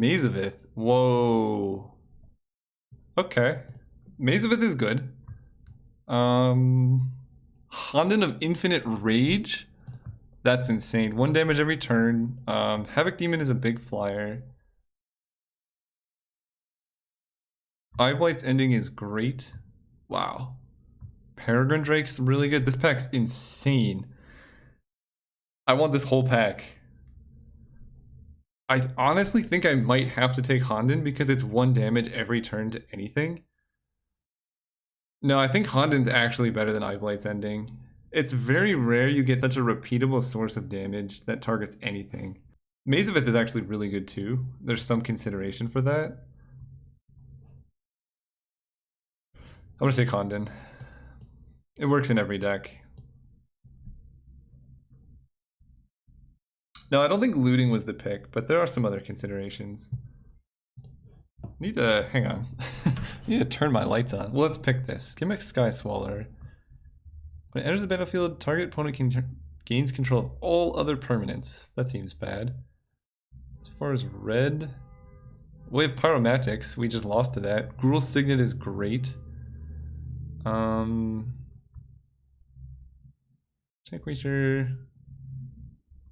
Mazavith. Whoa. Okay. Mazavith is good. Honden of Infinite Rage. That's insane. 1 damage every turn. Havoc Demon is a big flyer. Eyeblight's ending is great. Wow. Peregrine Drake's really good. This pack's insane. I want this whole pack. I honestly think I might have to take Honden because it's 1 damage every turn to anything. No, I think Honden's actually better than Eyeblight's ending. It's very rare you get such a repeatable source of damage that targets anything. Mazavith is actually really good too. There's some consideration for that. I'm gonna take Honden. It works in every deck. No, I don't think looting was the pick, but there are some other considerations. I need to, hang on. I need to turn my lights on. Well, let's pick this. Gimmick Sky Swallower. When it enters the battlefield, target opponent gains control of all other permanents. That seems bad. As far as red, we have Pyromatics. We just lost to that. Gruul Signet is great. Check Reacher.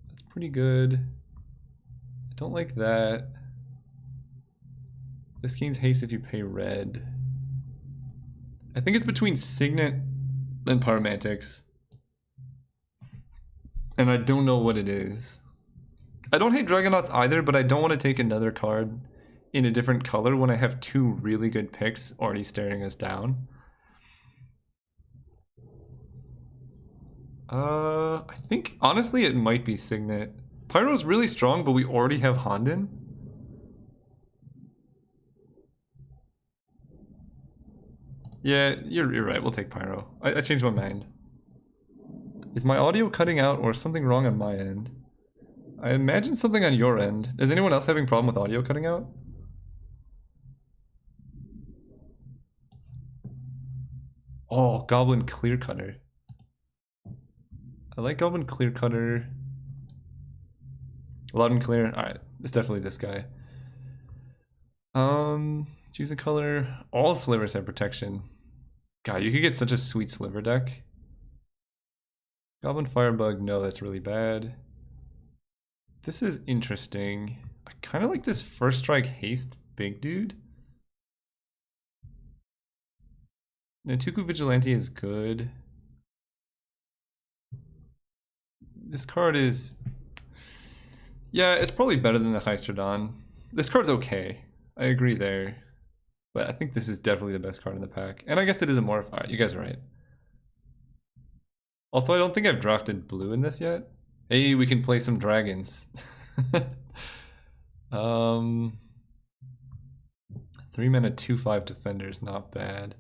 That's pretty good. I don't like that. This gains haste if you pay red. I think it's between Signet and Pyromantics. And I don't know what it is. I don't hate Dragonauts either, but I don't want to take another card in a different color when I have 2 really good picks already staring us down. I think, honestly, it might be Signet. Pyro's really strong, but we already have Honden. Yeah, you're right. We'll take Pyro. I changed my mind. Is my audio cutting out or something wrong on my end? I imagine something on your end. Is anyone else having a problem with audio cutting out? Oh, Goblin Clear Cutter. I like Goblin Clear Cutter. Loud and clear. Alright, it's definitely this guy. Choose a color. All slivers have protection. God, you could get such a sweet sliver deck. Goblin Firebug, no, that's really bad. This is interesting. I kind of like this First Strike Haste big dude. Nantuku Vigilante is good. This card is... yeah, it's probably better than the Heisterdon. This card's okay. I agree there. But I think this is definitely the best card in the pack. And I guess it is a morph. Alright, you guys are right. Also, I don't think I've drafted blue in this yet. Hey, we can play some dragons. 3 mana 2/5 defender is not bad.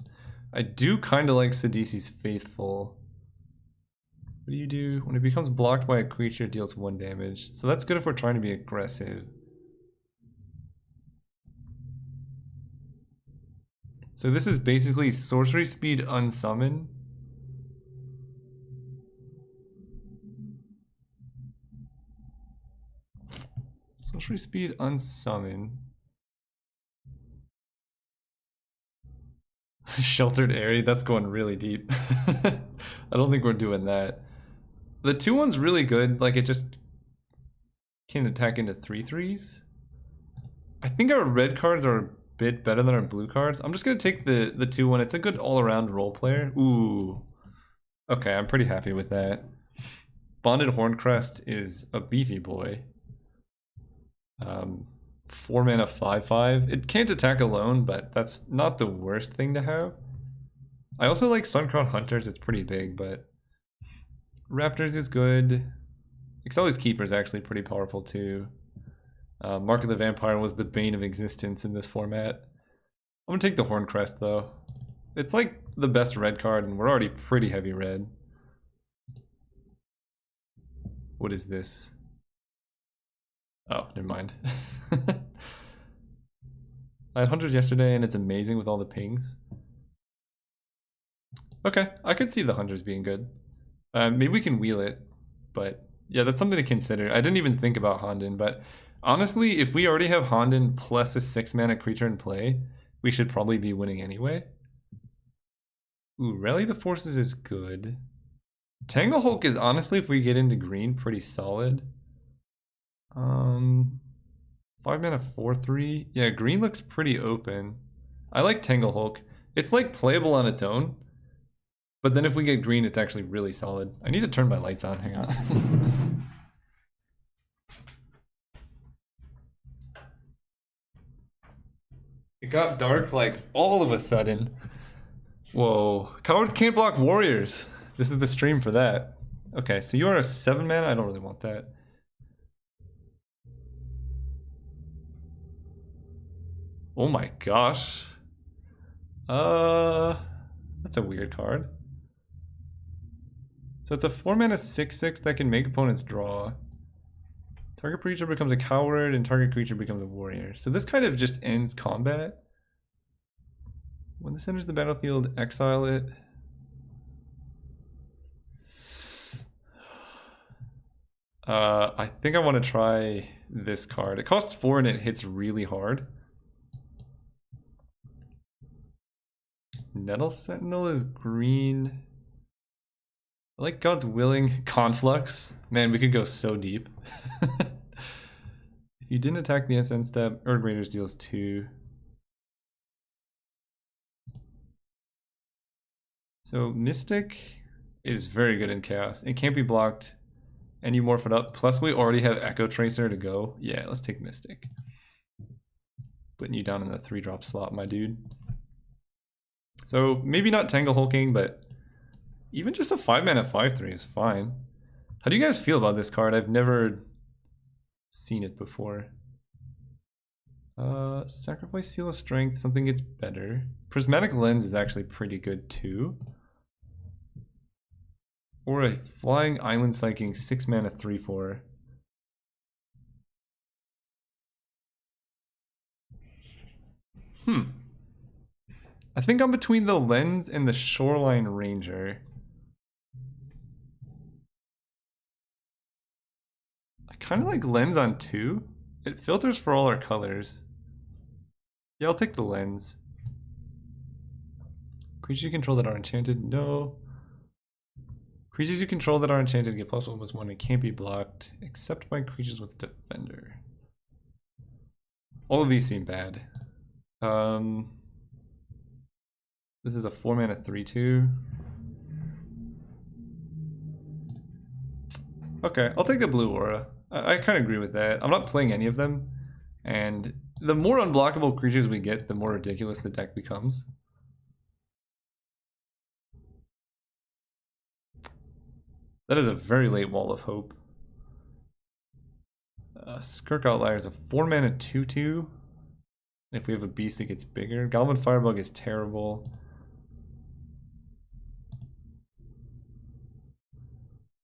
I do kind of like Sidisi's Faithful. What do you do? When it becomes blocked by a creature, it deals 1 damage. So that's good if we're trying to be aggressive. So this is basically Sorcery Speed Unsummon. Sorcery Speed Unsummon. Sheltered Area, that's going really deep. I don't think we're doing that. The 2/1's really good, like it just can attack into 3/3s. I think our red cards are a bit better than our blue cards. I'm just gonna take the 2/1. It's a good all-around role player. Ooh. Okay, I'm pretty happy with that. Bonded Horncrest is a beefy boy. 4 mana 5/5. It can't attack alone, but that's not the worst thing to have. I also like Suncrown Hunters. It's pretty big, but Raptors is good. Exili's Keeper is actually pretty powerful too. Mark of the Vampire was the bane of existence in this format. I'm gonna take the Horncrest though. It's like the best red card, and we're already pretty heavy red. What is this? Oh, never mind. I had Hunters yesterday and it's amazing with all the pings. Okay, I could see the Hunters being good. Maybe we can wheel it, but yeah, that's something to consider. I didn't even think about Honden, but Honestly, if we already have Honden plus a 6-mana creature in play, we should probably be winning anyway. Ooh, Rally the Forces is good. Tanglehulk is honestly, if we get into green, pretty solid. 5 mana 4/3. Yeah, green looks pretty open. I like Tanglehulk. It's like playable on its own, but then if we get green, it's actually really solid. I need to turn my lights on. Hang on. It got dark like all of a sudden. Whoa. Cowards can't block warriors. This is the stream for that. Okay, so you are a 7 mana? I don't really want that. Oh my gosh. That's a weird card. So it's a 4 mana 6/6 that can make opponents draw. Target creature becomes a coward and target creature becomes a warrior. So this kind of just ends combat. When this enters the battlefield, exile it. I think I want to try this card. It costs 4 and it hits really hard. Nettle Sentinel is green. I like God's Willing. Conflux. Man, we could go so deep. If you didn't attack the end step, Erd Raiders deals 2. So Mystic is very good in Chaos. It can't be blocked. And you morph it up. Plus we already have Echo Tracer to go. Yeah, let's take Mystic. Putting you down in the 3-drop slot, my dude. So maybe not Tanglehulking, but even just a 5 mana 5/3 is fine. How do you guys feel about this card? I've never seen it before. Sacrifice Seal of Strength, something gets better. Prismatic Lens is actually pretty good too. Or a Flying Island Psyking 6 mana 3/4. I think I'm between the Lens and the Shoreline Ranger. I kind of like Lens on 2. It filters for all our colors. Yeah, I'll take the Lens. Creatures you control that are enchanted? No. Creatures you control that are enchanted get +1/+1 and can't be blocked, except by creatures with Defender. All of these seem bad. This is a 4 mana 3/2. Okay, I'll take the blue aura. I kind of agree with that. I'm not playing any of them, and the more unblockable creatures we get, the more ridiculous the deck becomes. That is a very late Wall of Hope. Skirk Outlier is a 4 mana 2/2. If we have a beast, it gets bigger. Goblin Firebug is terrible.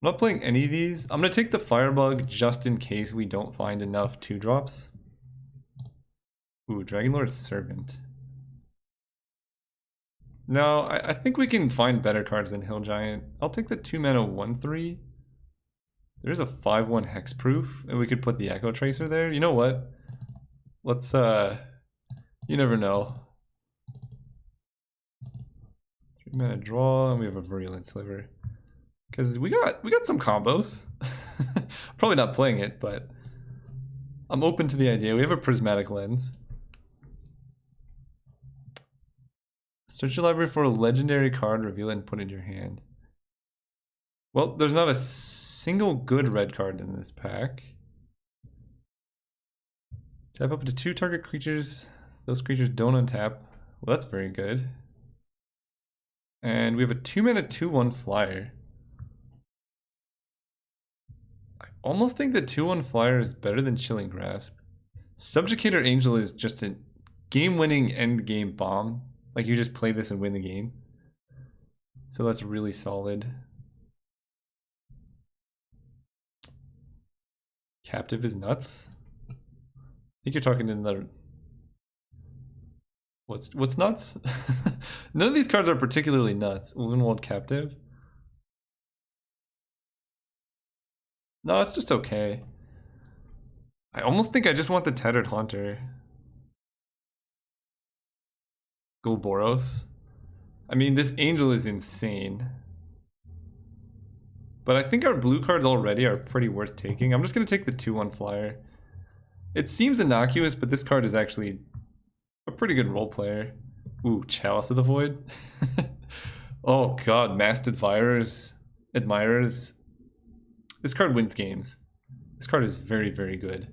I'm not playing any of these. I'm going to take the Firebug just in case we don't find enough 2-drops. Ooh, Dragonlord's Servant. No, I think we can find better cards than Hill Giant. I'll take the 2 mana 1/3. There's a 5/1 Hexproof, and we could put the Echo Tracer there. You know what? Let's, you never know. 3 mana draw, and we have a Virulent Sliver. Because we got some combos. Probably not playing it, but I'm open to the idea. We have a Prismatic Lens. Search your library for a legendary card, reveal it, and put it in your hand. Well, there's not a single good red card in this pack. Tap up to 2 target creatures. Those creatures don't untap. Well, that's very good. And we have a 2 mana 2/1 flyer. I almost think the 2/1 flyer is better than Chilling Grasp. Subjugator Angel is just a game-winning end-game bomb. Like, you just play this and win the game. So that's really solid. Captive is nuts. I think you're talking in the... What's nuts? None of these cards are particularly nuts. Ulvenwald Captive. No, it's just okay. I almost think I just want the Tattered Haunter. Go Boros. I mean, this Angel is insane. But I think our blue cards already are pretty worth taking. I'm just going to take the 2/1 flyer. It seems innocuous, but this card is actually a pretty good role player. Ooh, Chalice of the Void. Oh god, Masked Admirers. This card wins games. This card is very, very good.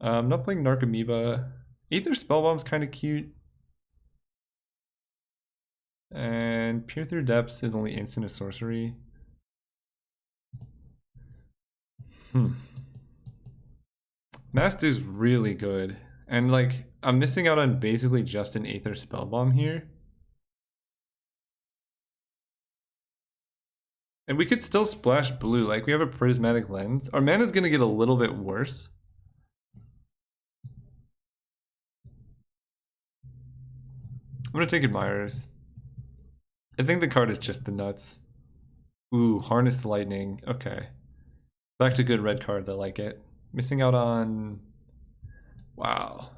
I'm not playing Narcomoeba. Aether Spellbomb's kind of cute. And Peer Through Depths is only instant of sorcery. Masked is really good. And like, I'm missing out on basically just an Aether Spellbomb here. And we could still splash blue, like we have a Prismatic Lens. Our mana's gonna get a little bit worse. I'm gonna take Admirers. I think the card is just the nuts. Ooh, Harnessed Lightning, okay. Back to good red cards, I like it. Missing out on... Wow.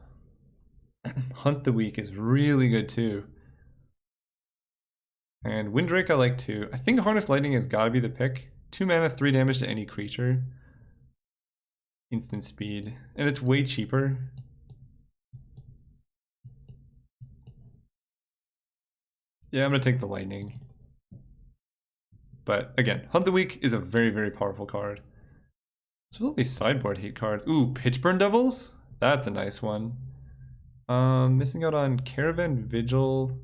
Hunt the Weak is really good too. And Windrake I like too. I think Harnessed Lightning has gotta be the pick. 2 mana, 3 damage to any creature. Instant speed. And it's way cheaper. Yeah, I'm gonna take the Lightning. But again, Hunt the Weak is a very, very powerful card. It's really sideboard heat card. Ooh, Pitchburn Devils? That's a nice one. Missing out on Caravan Vigil,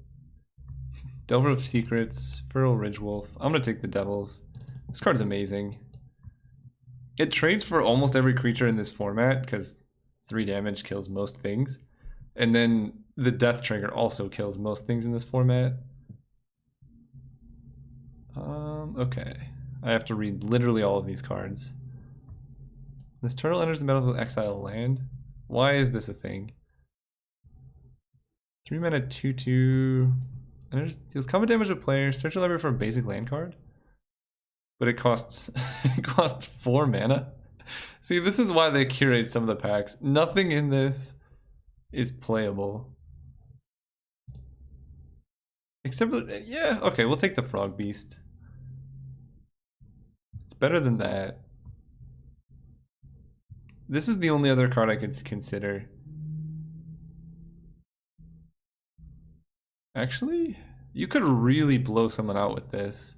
Delver of Secrets, Feral Ridgewolf. I'm gonna take the Devils. This card's amazing. It trades for almost every creature in this format because 3 damage kills most things. And then the Death Trigger also kills most things in this format. Okay. I have to read literally all of these cards. This turtle enters the battlefield with exile land. Why is this a thing? 3 mana 2/2. Deals combat damage to player. Search your library for a basic land card. But it costs it costs 4 mana. See, this is why they curate some of the packs. Nothing in this is playable. Except for, yeah, okay, we'll take the Frog Beast. It's better than that. This is the only other card I could consider. Actually, you could really blow someone out with this.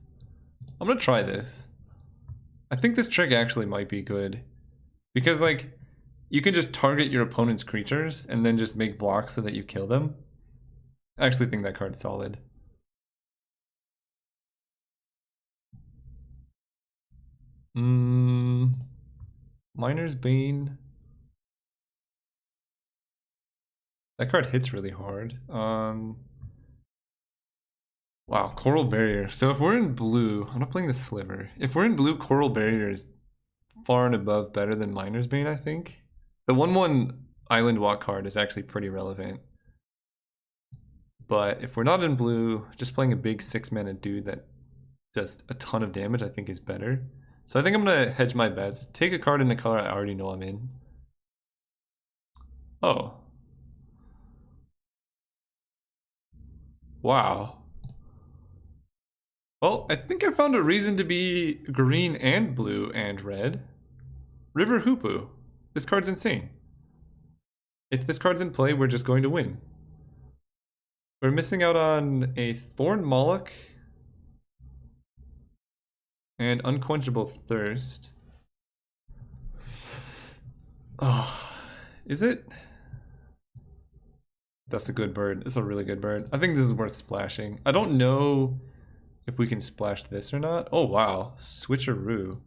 I'm gonna try this. I think this trick actually might be good. Because, like, you can just target your opponent's creatures and then just make blocks so that you kill them. I actually think that card's solid. Miner's Bane. That card hits really hard. Wow, Coral Barrier. So if we're in blue, I'm not playing the Sliver. If we're in blue, Coral Barrier is far and above better than Miner's Bane, I think. The 1/1 Island Walk card is actually pretty relevant. But if we're not in blue, just playing a big 6 mana dude that does a ton of damage, I think is better. So I think I'm gonna hedge my bets. Take a card in a color I already know I'm in. Oh. Wow. Well, I think I found a reason to be green and blue and red. River Hoopu. This card's insane. If this card's in play, we're just going to win. We're missing out on a Thorn Moloch and Unquenchable Thirst. Oh, is it? That's a good bird. It's a really good bird. I think this is worth splashing. I don't know if we can splash this or not. Oh, wow. Switcheroo.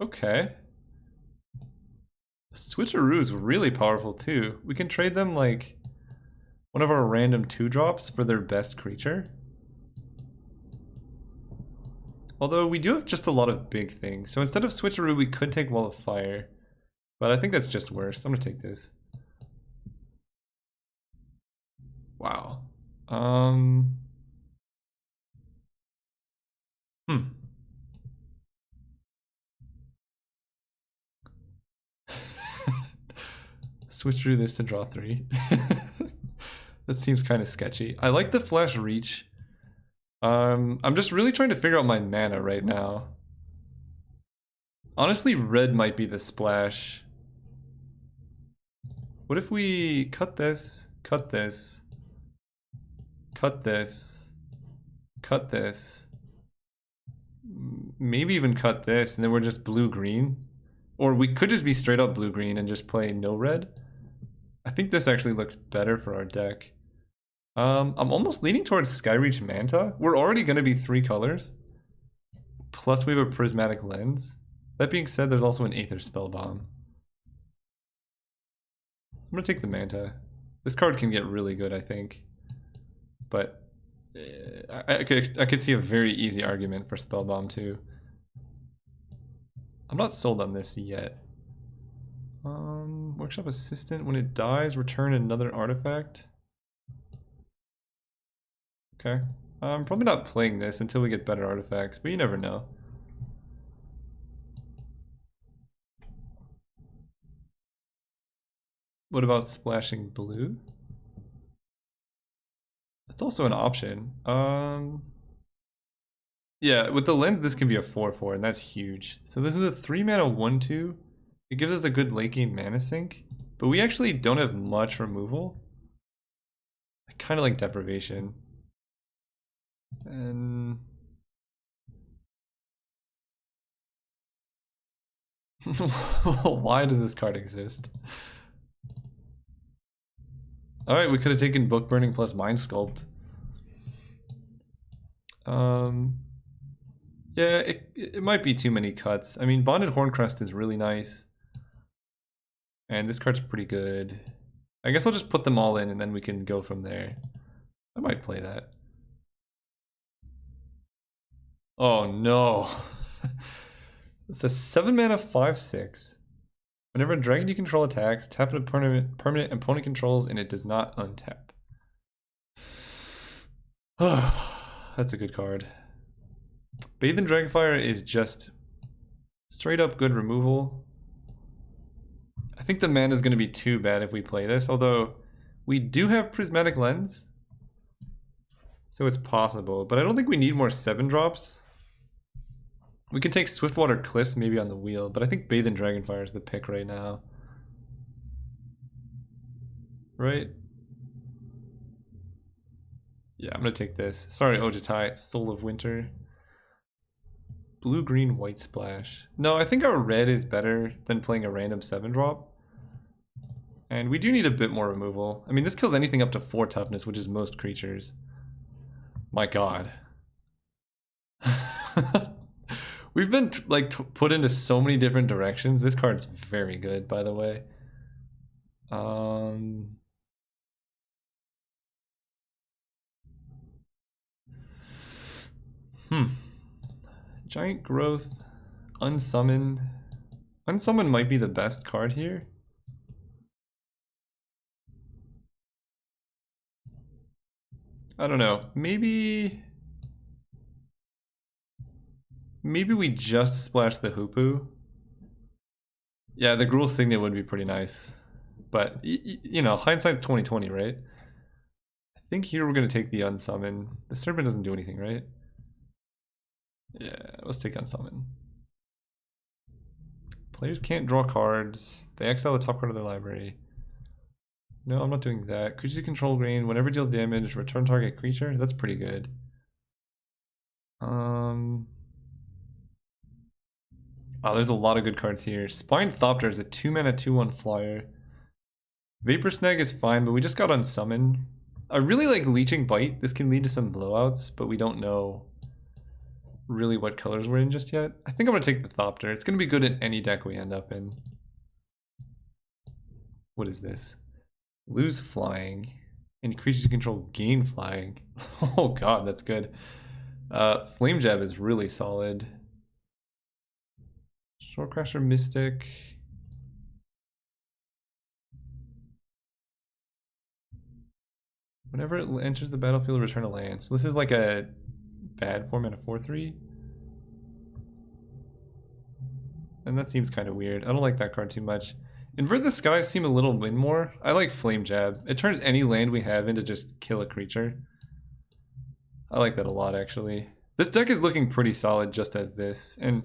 Okay. Switcheroo is really powerful too. We can trade them like one of our random 2-drops for their best creature. Although we do have just a lot of big things. So instead of Switcheroo, we could take Wall of Fire. But I think that's just worse. I'm gonna take this. Wow. Switch through this to draw 3. That seems kind of sketchy. I like the flash reach. I'm just really trying to figure out my mana right now. Honestly, red might be the splash. What if we cut this, cut this, cut this, cut this, maybe even cut this, and then we're just blue-green? Or we could just be straight up blue-green and just play no red. I think this actually looks better for our deck. I'm almost leaning towards Skyreach Manta. We're already going to be 3 colors. Plus we have a Prismatic Lens. That being said, there's also an Aether Spellbomb. I'm going to take the Manta. This card can get really good, I think. But I could see a very easy argument for Spellbomb too. I'm not sold on this yet. Workshop Assistant, when it dies, return another artifact. Okay. I'm probably not playing this until we get better artifacts, but you never know. What about splashing blue? That's also an option. Yeah, with the lens, this can be a 4/4, and that's huge. So this is a 3 mana 1/2. It gives us a good late game mana sink, but we actually don't have much removal. I kind of like Deprivation. And why does this card exist? Alright, we could have taken Book Burning plus Mind Sculpt. Yeah, it might be too many cuts. I mean, Bonded Horncrest is really nice. And this card's pretty good. I guess I'll just put them all in and then we can go from there. I might play that. Oh no. It's a 7 mana 5/6. Whenever a dragon you control attacks, tap a permanent opponent controls and it does not untap. That's a good card. Bathe in Dragonfire is just straight up good removal. I think the mana is going to be too bad if we play this, although we do have Prismatic Lens. So it's possible, but I don't think we need more 7-drops. We can take Swiftwater Cliffs maybe on the wheel, but I think Bathe in Dragonfire is the pick right now. Right? Yeah, I'm gonna take this. Sorry, Ojitai, Soul of Winter. Blue, green, white splash. No, I think our red is better than playing a random 7-drop. And we do need a bit more removal. I mean, this kills anything up to 4 toughness, which is most creatures. My god. We've been put into so many different directions. This card's very good, by the way. Giant Growth, Unsummon. Unsummon might be the best card here. I don't know. Maybe we just splash the Hoopu. Yeah, the Gruul Signet would be pretty nice. But, you know, hindsight's 20/20, right? I think here we're going to take the Unsummon. The Serpent doesn't do anything, right? Yeah, let's take Unsummon. Players can't draw cards. They exile the top card of their library. No, I'm not doing that. Creatures you control gain. Whenever it deals damage, return target creature. That's pretty good. Oh, there's a lot of good cards here. Spined Thopter is a 2 mana 2/1 flyer. Vapor Snag is fine, but we just got Unsummon. I really like Leeching Bite. This can lead to some blowouts, but we don't know really what colors we're in just yet. I think I'm going to take the Thopter. It's going to be good in any deck we end up in. What is this? Lose Flying. And creatures you control gain Flying. Oh god, that's good. Flame Jab is really solid. Shorecrasher Mystic. Whenever it enters the battlefield, return a land. So this is like a bad 4 mana 4/3. And that seems kind of weird. I don't like that card too much. Invert the Skies seem a little win more. I like Flame Jab. It turns any land we have into just kill a creature. I like that a lot, actually. This deck is looking pretty solid just as this, and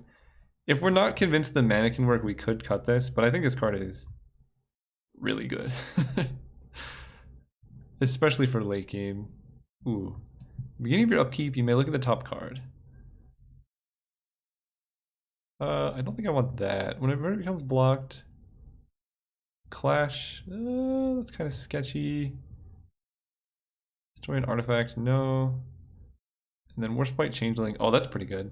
if we're not convinced the mana can work, we could cut this, but I think this card is really good. Especially for late game. Ooh. Beginning of your upkeep, you may look at the top card. I don't think I want that. Whenever it becomes blocked, Clash, that's kind of sketchy. Destroy an artifact, no. And then Warspite Changeling, oh, that's pretty good.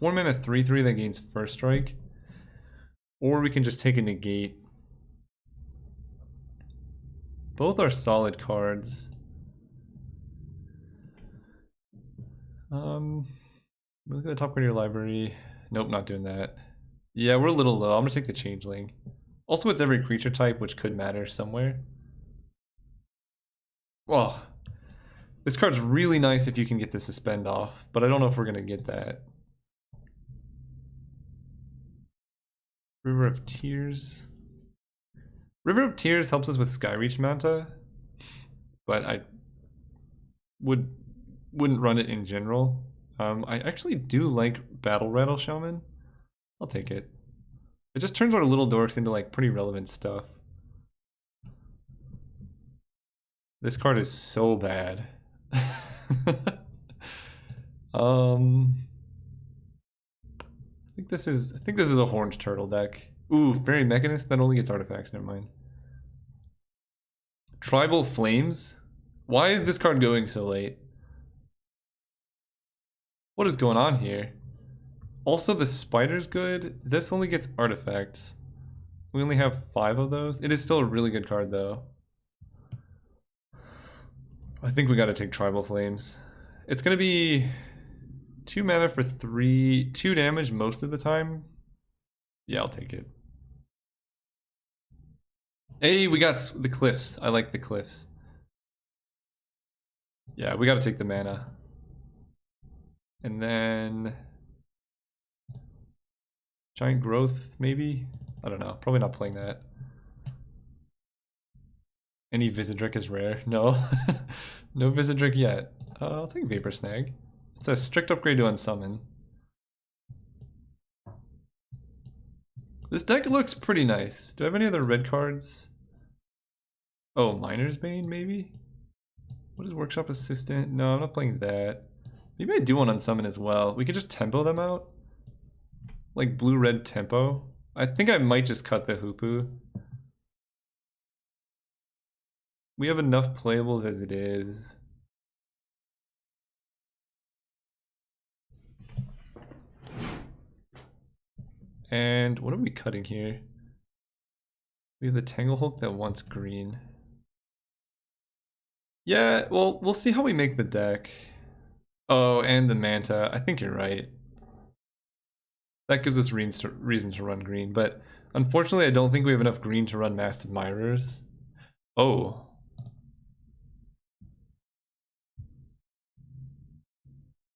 4 mana 3/3 that gains first strike. Or we can just take a negate. Both are solid cards. Look at the top card of your library. Nope, not doing that. Yeah, we're a little low. I'm gonna take the Changeling. Also, it's every creature type, which could matter somewhere. Well, this card's really nice if you can get the Suspend off, but I don't know if we're gonna get that. River of Tears. River of Tears helps us with Skyreach Manta, but I wouldn't run it in general. I actually do like Battle Rattle Shaman. I'll take it. It just turns our little dorks into like pretty relevant stuff. This card is so bad. I think this is a Horned Turtle deck. Ooh, Fairy Mechanist, that only gets artifacts, never mind. Tribal Flames? Why is this card going so late? What is going on here? Also, the Spider's good. This only gets artifacts. We only have 5 of those. It is still a really good card, though. I think we gotta take Tribal Flames. It's gonna be 2 mana for 2 damage most of the time. Yeah, I'll take it. Hey, we got the Cliffs. I like the Cliffs. Yeah, we gotta take the mana. And then Giant Growth, maybe? I don't know. Probably not playing that. Any Vizardrick is rare. No. No Vizardrick yet. I'll take Vapor Snag. It's a strict upgrade to Unsummon. This deck looks pretty nice. Do I have any other red cards? Oh, Miner's Bane, maybe? What is Workshop Assistant? No, I'm not playing that. Maybe I do want Unsummon as well. We could just tempo them out. Like blue-red tempo. I think I might just cut the Hoopu. We have enough playables as it is. And what are we cutting here? We have the Tanglehulk that wants green. Yeah, well, we'll see how we make the deck. Oh, and the Manta. I think you're right. That gives us reason to run green, but unfortunately I don't think we have enough green to run Masked Admirers. Oh.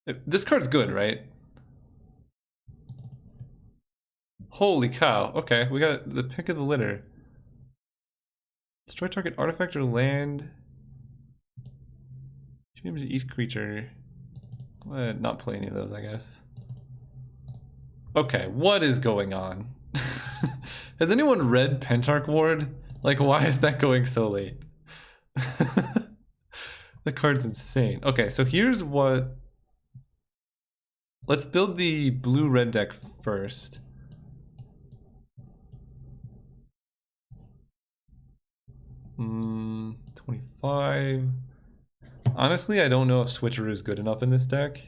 This card's good, right? Holy cow. Okay, we got the pick of the litter. Destroy target artifact or land. Damage to each creature. I'm gonna not play any of those, I guess. Okay, what is going on? Has anyone read Pentarch Ward? Like, why is that going so late? The card's insane. Okay, so here's what... Let's build the blue-red deck first. Hmm, 25. Honestly, I don't know if Switcheroo is good enough in this deck.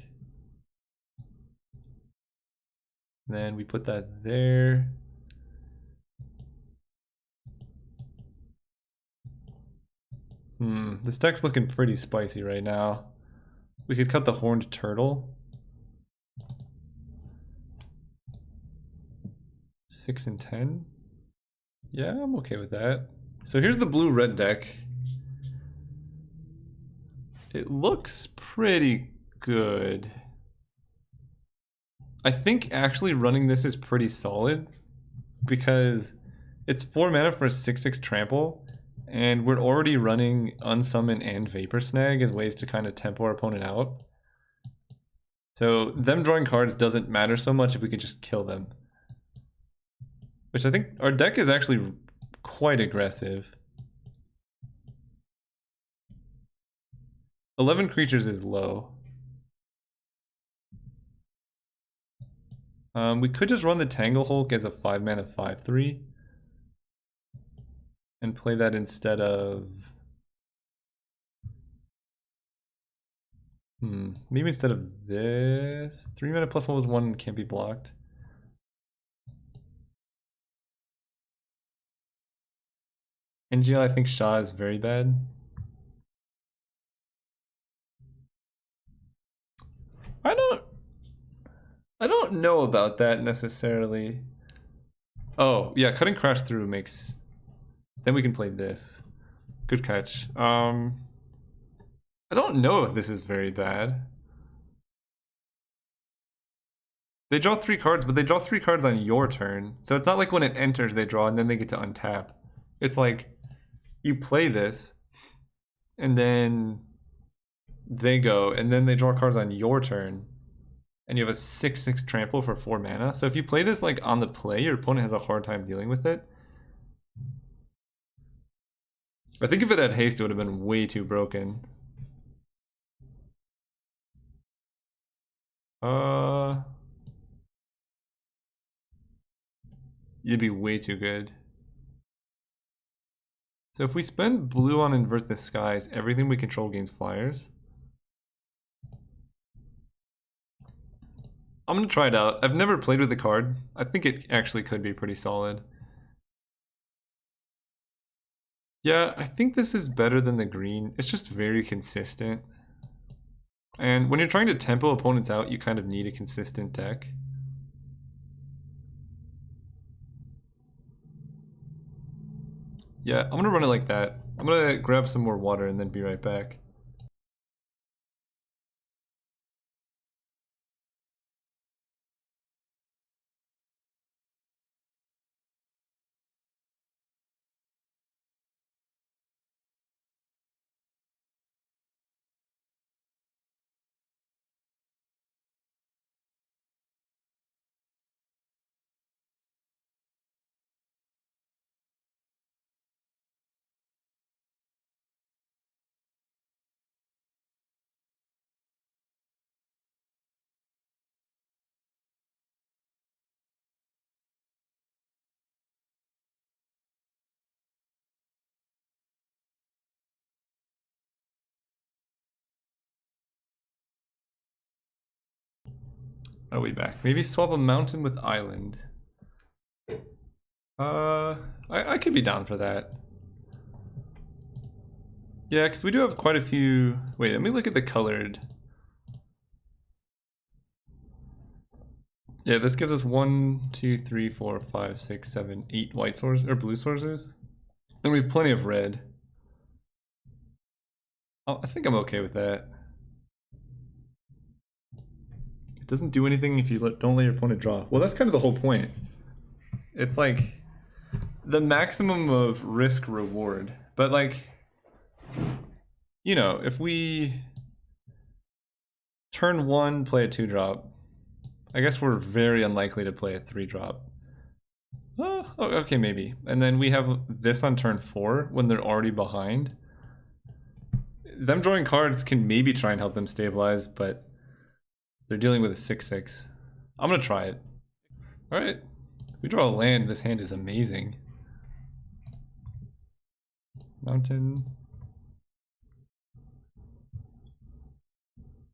Then we put that there. This deck's looking pretty spicy right now. We could cut the Horned Turtle. 6 and 10. Yeah, I'm okay with that. So here's the blue-red deck. It looks pretty good. I think actually running this is pretty solid because It's 4 mana for a 6/6 trample, and we're already running Unsummon and Vapor Snag as ways to kind of tempo our opponent out. So them drawing cards doesn't matter so much if we can just kill them. Which I think our deck is actually quite aggressive. 11 creatures is low. We could just run the Tangle Hulk as a 5 mana 5/3 and play that instead of maybe instead of this. 3 mana plus 1/1 can't be blocked. NGL, I think Shah is very bad. I don't know about that necessarily. Oh, yeah, cutting Crash Through makes... Then we can play this. Good catch. I don't know if this is very bad. They draw 3 cards, but they draw 3 cards on your turn. So it's not like when it enters they draw and then they get to untap. It's like, you play this, and then they go, and then they draw cards on your turn. And you have a 6/6 trample for 4 mana. So if you play this like on the play, your opponent has a hard time dealing with it. I think if it had haste, it would have been way too broken. It'd be way too good. So if we spend blue on Invert the Skies, everything we control gains flyers. I'm gonna try it out. I've never played with the card. I think it actually could be pretty solid. Yeah, I think this is better than the green. It's just very consistent. And when you're trying to tempo opponents out, you kind of need a consistent deck. Yeah, I'm gonna run it like that. I'm gonna grab some more water and then be right back. Are we back? Maybe swap a mountain with island. I could be down for that. Yeah, because we do have quite a few... Wait, let me look at the colored. Yeah, this gives us 1, 2, 3, 4, 5, 6, 7, 8 white sources, or blue sources. And we have plenty of red. Oh, I think I'm okay with that. It doesn't do anything if you don't let your opponent draw. Well, that's kind of the whole point. It's like the maximum of risk reward. But like, you know, if we turn 1, play a 2-drop, I guess we're very unlikely to play a 3-drop. Oh, okay, maybe. And then we have this on turn 4 when they're already behind. Them drawing cards can maybe try and help them stabilize, but they're dealing with a 6/6. I'm gonna try it. Alright. If we draw a land, this hand is amazing. Mountain.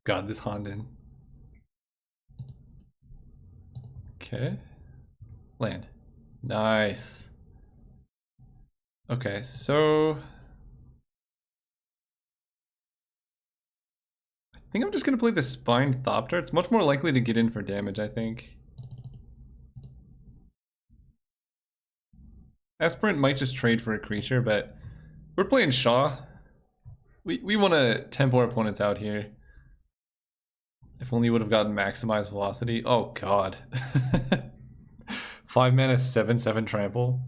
God, this Honden. Okay. Land. Nice. Okay, so... I think I'm just gonna play the Spined Thopter. It's much more likely to get in for damage, I think. Aspirant might just trade for a creature, but we're playing Shaw. We want to tempo our opponents out here. If only you would have gotten maximized velocity. Oh god. 5 mana 7/7 trample.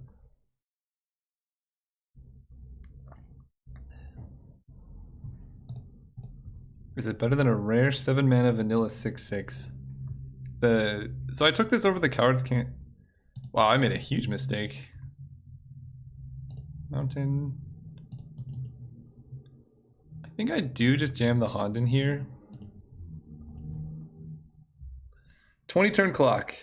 Is it better than a rare 7 mana vanilla 6/6? So I took this over the cards can't. Wow, I made a huge mistake. Mountain. I think I do just jam the Honden here. 20 turn clock.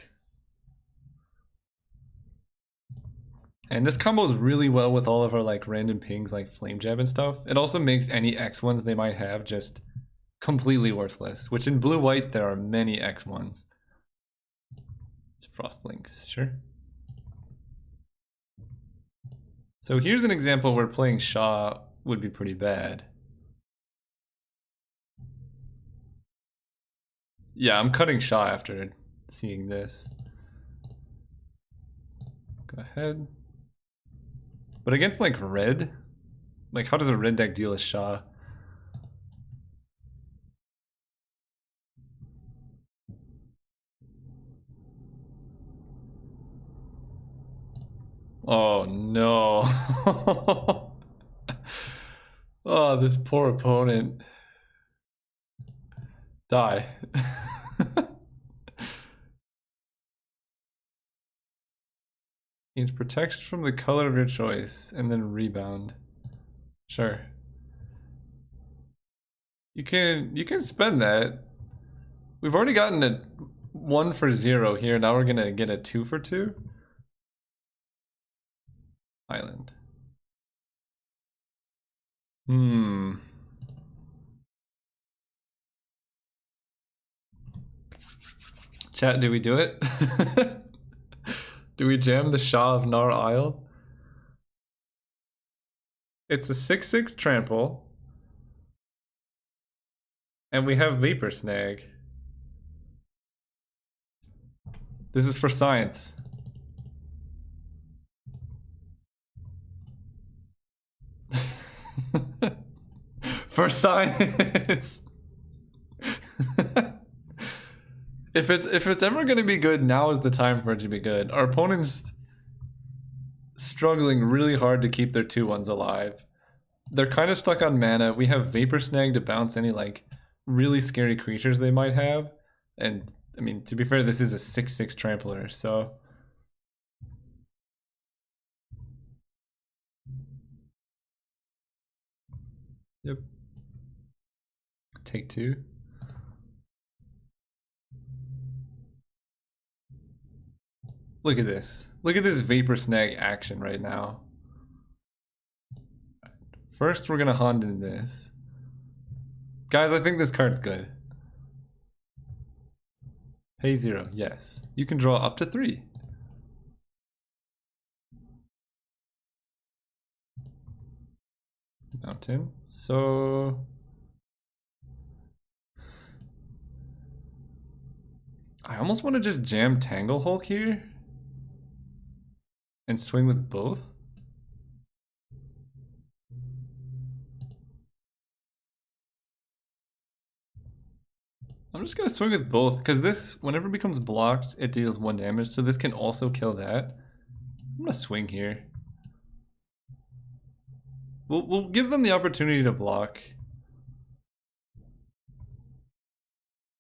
And this combos really well with all of our like random pings like Flame Jab and stuff. It also makes any X ones they might have just completely worthless, which in blue-white there are many X ones. It's Frost Links, sure. So here's an example where playing Shah would be pretty bad. Yeah, I'm cutting Shah after seeing this. Go ahead. But against like red, like how does a red deck deal with Shah? Oh no. Oh, this poor opponent. Die. Gains protection from the color of your choice and then rebound. Sure. You can spend that. We've already gotten a 1 for 0 here. Now we're gonna get a 2 for 2. Island. Chat, do we do it? Do we jam the Shah of Nar Isle? It's a 6/6 trample. And we have Vapor Snag. This is for science. For science. If it's ever gonna be good, now is the time for it to be good. Our opponent's struggling really hard to keep their 2/1s alive. They're kind of stuck on mana. We have Vapor Snag to bounce any like really scary creatures they might have. And I mean, to be fair, this is a 6/6 trampler, so yep. Take 2. Look at this. Look at this Vapor Snag action right now. First, we're gonna Honden this. Guys, I think this card's good. Pay 0, yes. You can draw up to 3. Mountain. So I almost want to just jam Tangle Hulk here and swing with both. I'm just gonna swing with both because this, whenever it becomes blocked, it deals 1 damage. So this can also kill that. I'm gonna swing here. We'll give them the opportunity to block.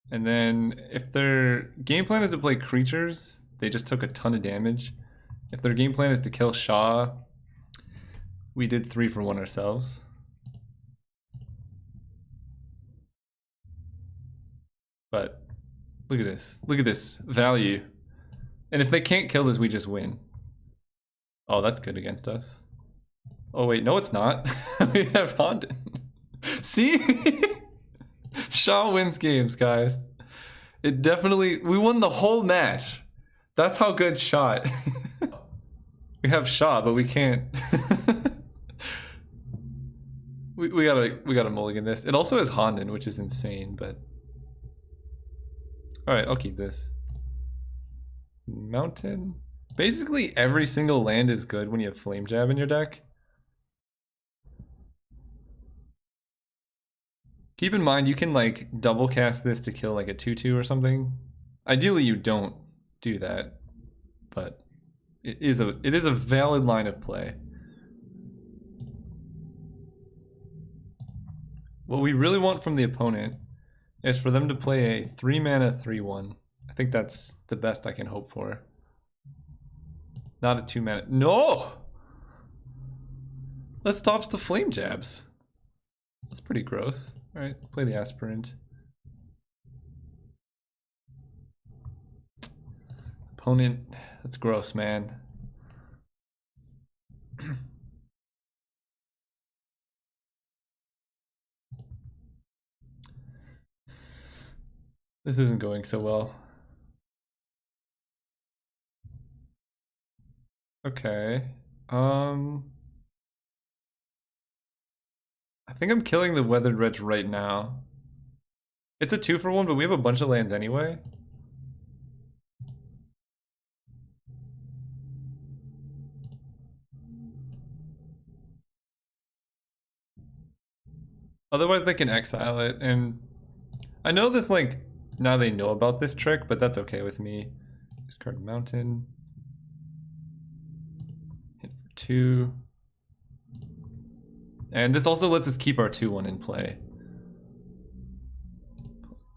And then if their game plan is to play creatures, they just took a ton of damage. If their game plan is to kill Shah, we did 3 for 1 ourselves. But look at this. Look at this value. And if they can't kill this, we just win. Oh, that's good against us. Oh wait, no it's not. We have Honden. See? Shah wins games, guys. It definitely, we won the whole match. That's how good Shah. We have Shah, but we can't. we gotta mulligan this. It also has Honden, which is insane, but alright, I'll keep this. Mountain. Basically every single land is good when you have Flame Jab in your deck. Keep in mind you can like double cast this to kill like a 2/2 or something. Ideally you don't do that, but it is a valid line of play. what we really want from the opponent is for them to play a 3-mana 3/1. I think that's the best I can hope for. Not a 2-mana. No! That stops the flame jabs. That's pretty gross. Alright, play the aspirant. Opponent, that's gross, man. This isn't going so well. Okay. I think I'm killing the Weathered Wretch right now. It's a 2-for-1, but we have a bunch of lands anyway. Otherwise they can exile it, and I know this, like, now they know about this trick, but that's okay with me. Discard Mountain. Hit for 2. And this also lets us keep our 2/1 in play.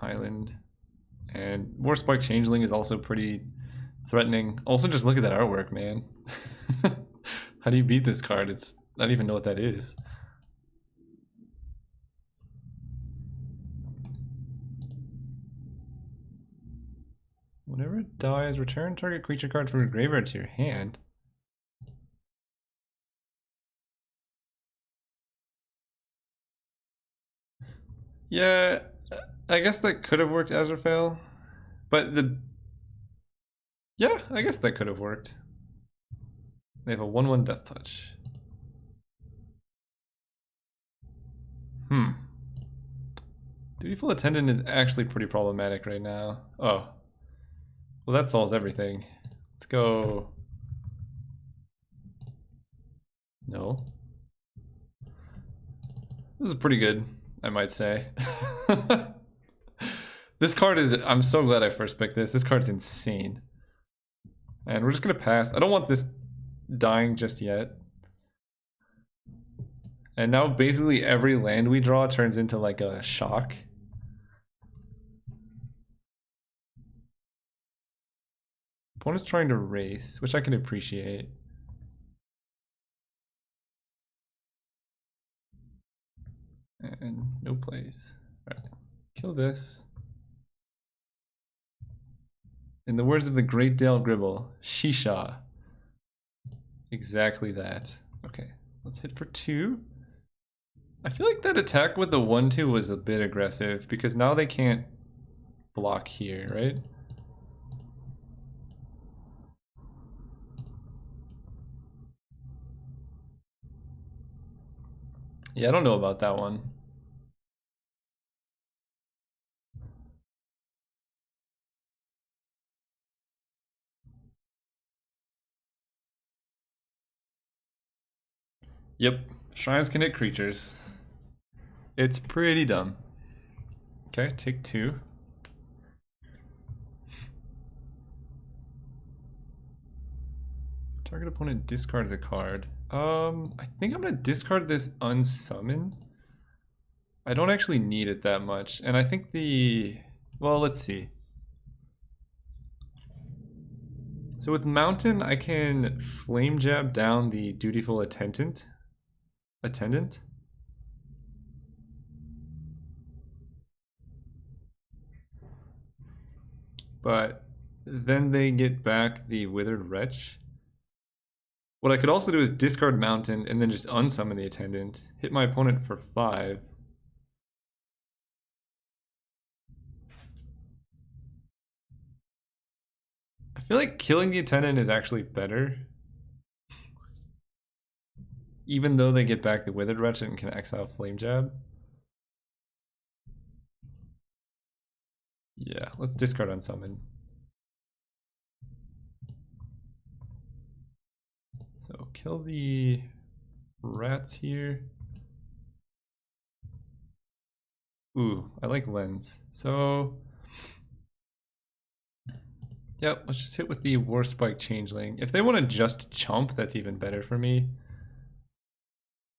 Island. And Warspike Changeling is also pretty threatening. Also, just look at that artwork, man. How do you beat this card? I don't even know what that is. Whenever it dies, return target creature card from your graveyard to your hand. Yeah, I guess that could have worked Azrael, but yeah, I guess that could have worked. They have a 1/1 Death Touch. Dutiful Attendant is actually pretty problematic right now. Oh. Well, that solves everything. Let's go. No. This is pretty good, I might say. This card is, I'm so glad I first picked this. This card's insane. And we're just gonna pass. I don't want this dying just yet. And now basically every land we draw turns into like a shock. Opponent's trying to race, which I can appreciate. And no plays. Alright, kill this. In the words of the great Dale Gribble, Shisha. Exactly that. Okay, let's hit for 2. I feel like that attack with the 1/2 was a bit aggressive because now they can't block here, right? Yeah, I don't know about that one. Yep, shrines can hit creatures. It's pretty dumb. Okay, take 2. Target opponent discards a card. I think I'm gonna discard this unsummon. I don't actually need it that much, and I think well, let's see. So with Mountain, I can Flame Jab down the Dutiful Attendant. But then they get back the Withered Wretch. What I could also do is discard Mountain and then just unsummon the Attendant, hit my opponent for 5. I feel like killing the Attendant is actually better. Even though they get back the Withered Wretch and can exile Flame Jab. Yeah, let's discard unsummon. So kill the rats here. Ooh, I like Lens. So, yep, let's just hit with the Warspike Changeling. If they want to just chump, that's even better for me.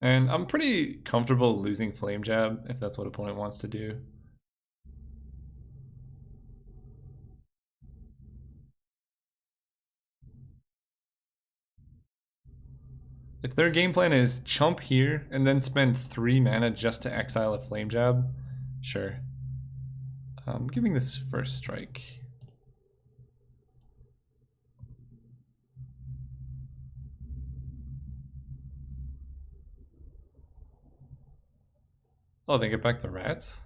And I'm pretty comfortable losing Flame Jab if that's what opponent wants to do. If their game plan is chump here and then spend 3 mana just to exile a Flame Jab, sure. I'm giving this first strike. Oh, they get back the rats?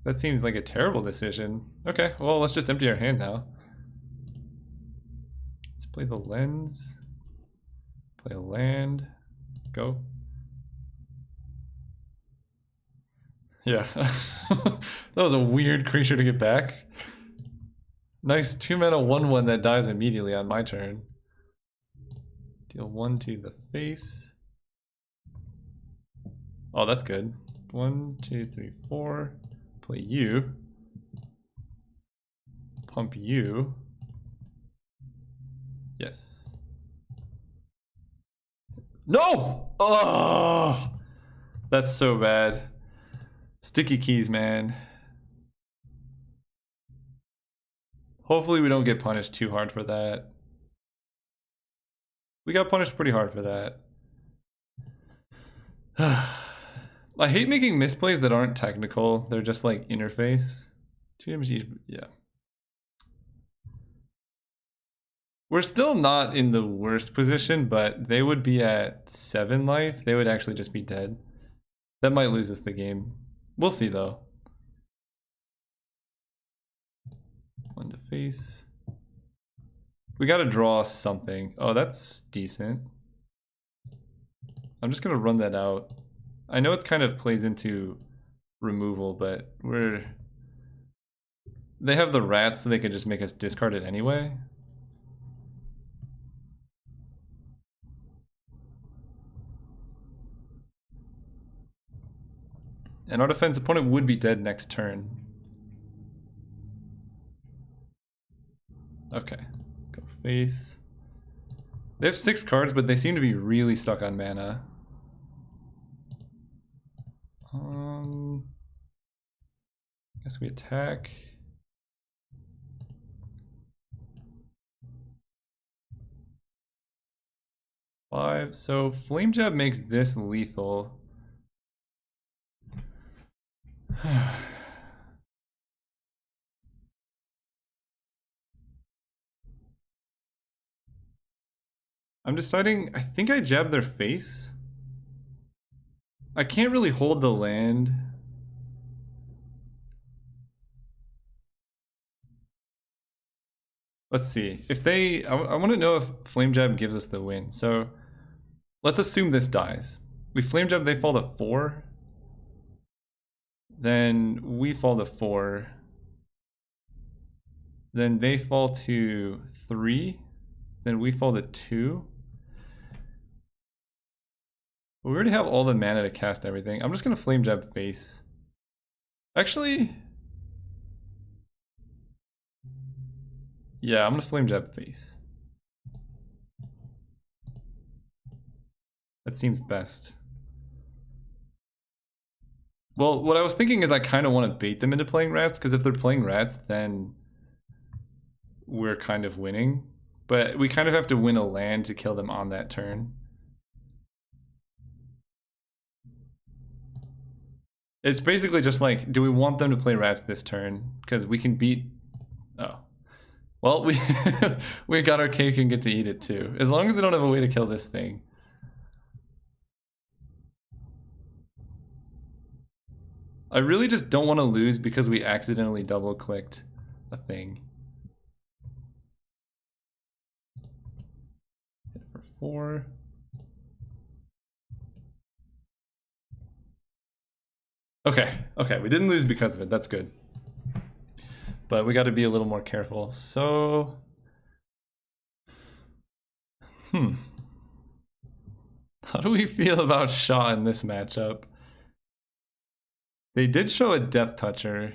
That seems like a terrible decision. Okay, well, let's just empty our hand now. Let's play the lens. Play a land. Go. Yeah. That was a weird creature to get back. Nice 2 mana 1/1 that dies immediately on my turn. Deal 1 to the face. Oh, that's good. 1, 2, 3, 4. Play you. Pump you. Yes. No! Oh! That's so bad. Sticky keys, man. Hopefully we don't get punished too hard for that. We got punished pretty hard for that. I hate making misplays that aren't technical. They're just like interface. 2 damage each, yeah. We're still not in the worst position, but they would be at 7 life. They would actually just be dead. That might lose us the game. We'll see though. 1 to face. We gotta draw something. Oh, that's decent. I'm just gonna run that out. I know it kind of plays into removal, but they have the rats, so they could just make us discard it anyway. And our defense opponent would be dead next turn. Okay, go face. They have 6 cards, but they seem to be really stuck on mana. Guess we attack. Five. So Flame Jab makes this lethal. I'm deciding, I think I jab their face. I can't really hold the land. Let's see. If they, I want to know if Flame Jab gives us the win. So let's assume this dies. We Flame Jab, they fall to 4. Then we fall to 4. Then they fall to 3. Then we fall to 2. We already have all the mana to cast everything. I'm just gonna Flame Jab face. Actually, yeah, I'm gonna Flame Jab face. That seems best. Well, what I was thinking is I kind of want to bait them into playing rats, because if they're playing rats, then we're kind of winning. But we kind of have to win a land to kill them on that turn. It's basically just like, do we want them to play rats this turn? Because we can beat... Oh. Well, we got our cake and get to eat it too. As long as they don't have a way to kill this thing. I really just don't want to lose because we accidentally double-clicked a thing. Hit for 4. Okay, we didn't lose because of it. That's good. But we got to be a little more careful. So, how do we feel about Shaw in this matchup? They did show a Death Toucher,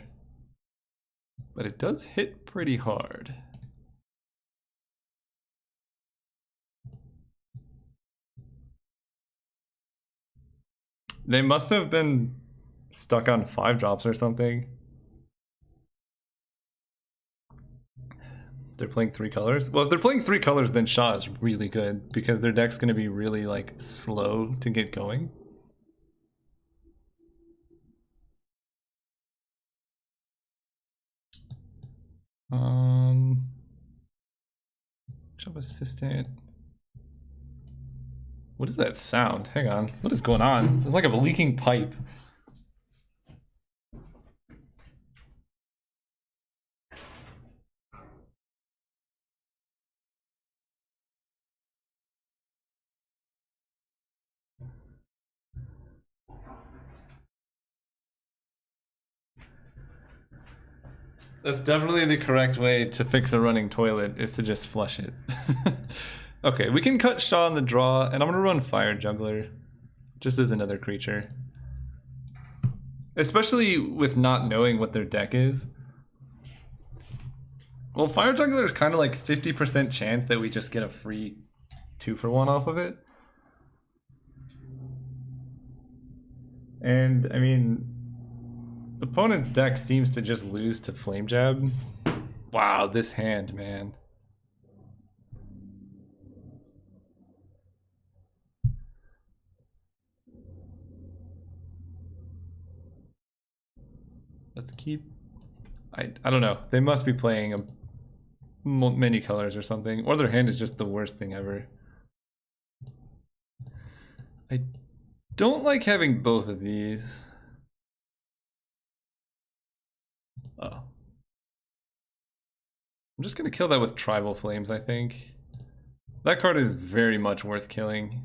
but it does hit pretty hard. They must have been stuck on 5 drops or something. They're playing 3 colors? Well, if they're playing 3 colors, then Shah is really good because their deck's going to be really, like, slow to get going. Shop assistant. What is that sound? Hang on. What is going on? It's like a leaking pipe. That's definitely the correct way to fix a running toilet, is to just flush it. Okay, we can cut Shah on the draw, and I'm gonna run Fire Juggler, just as another creature. Especially with not knowing what their deck is. Well, Fire Juggler is kind of like 50% chance that we just get a free 2-for-1 off of it. And, I mean, opponent's deck seems to just lose to Flame Jab. Wow, this hand, man. Let's keep... I don't know. They must be playing many colors or something. Or their hand is just the worst thing ever. I don't like having both of these. Oh. I'm just gonna kill that with Tribal Flames, I think. That card is very much worth killing.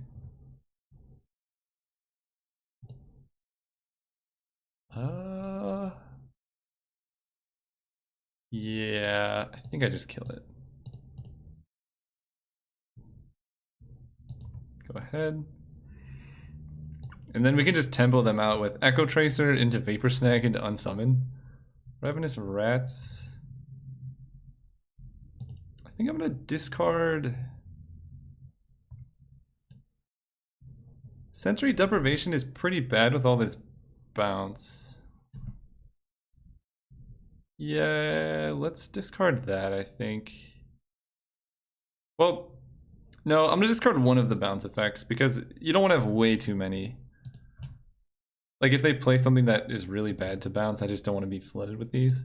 Yeah, I think I just kill it. Go ahead. And then we can just tempo them out with Echo Tracer into Vapor Snag into Unsummon. Ravenous Rats. I think I'm gonna discard... Sensory Deprivation is pretty bad with all this bounce. Yeah, let's discard that, I think. Well, no, I'm gonna discard one of the bounce effects because you don't want to have way too many. Like if they play something that is really bad to bounce, I just don't want to be flooded with these.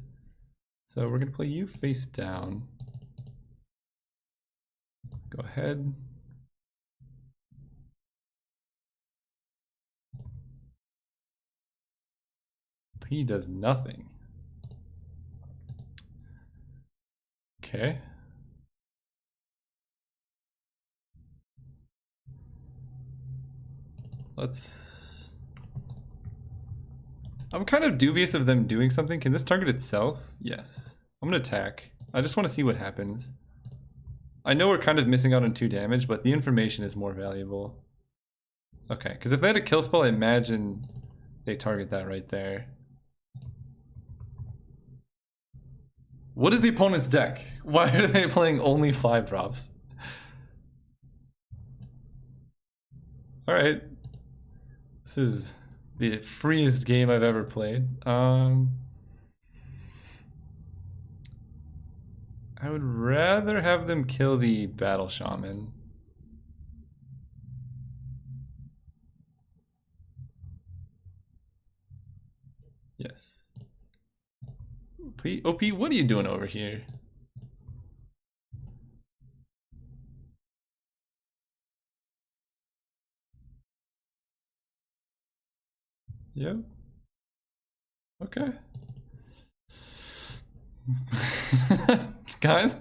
So we're gonna play you face down. Go ahead. He does nothing. Okay. Let's... I'm kind of dubious of them doing something. Can this target itself? Yes. I'm gonna attack. I just want to see what happens. I know we're kind of missing out on 2 damage, but the information is more valuable. Okay, because if they had a kill spell, I imagine they target that right there. What is the opponent's deck? Why are they playing only 5 drops? Alright. This is the freest game I've ever played. I would rather have them kill the Battle Shaman. Yes. OP, what are you doing over here? Yep. Okay. Guys,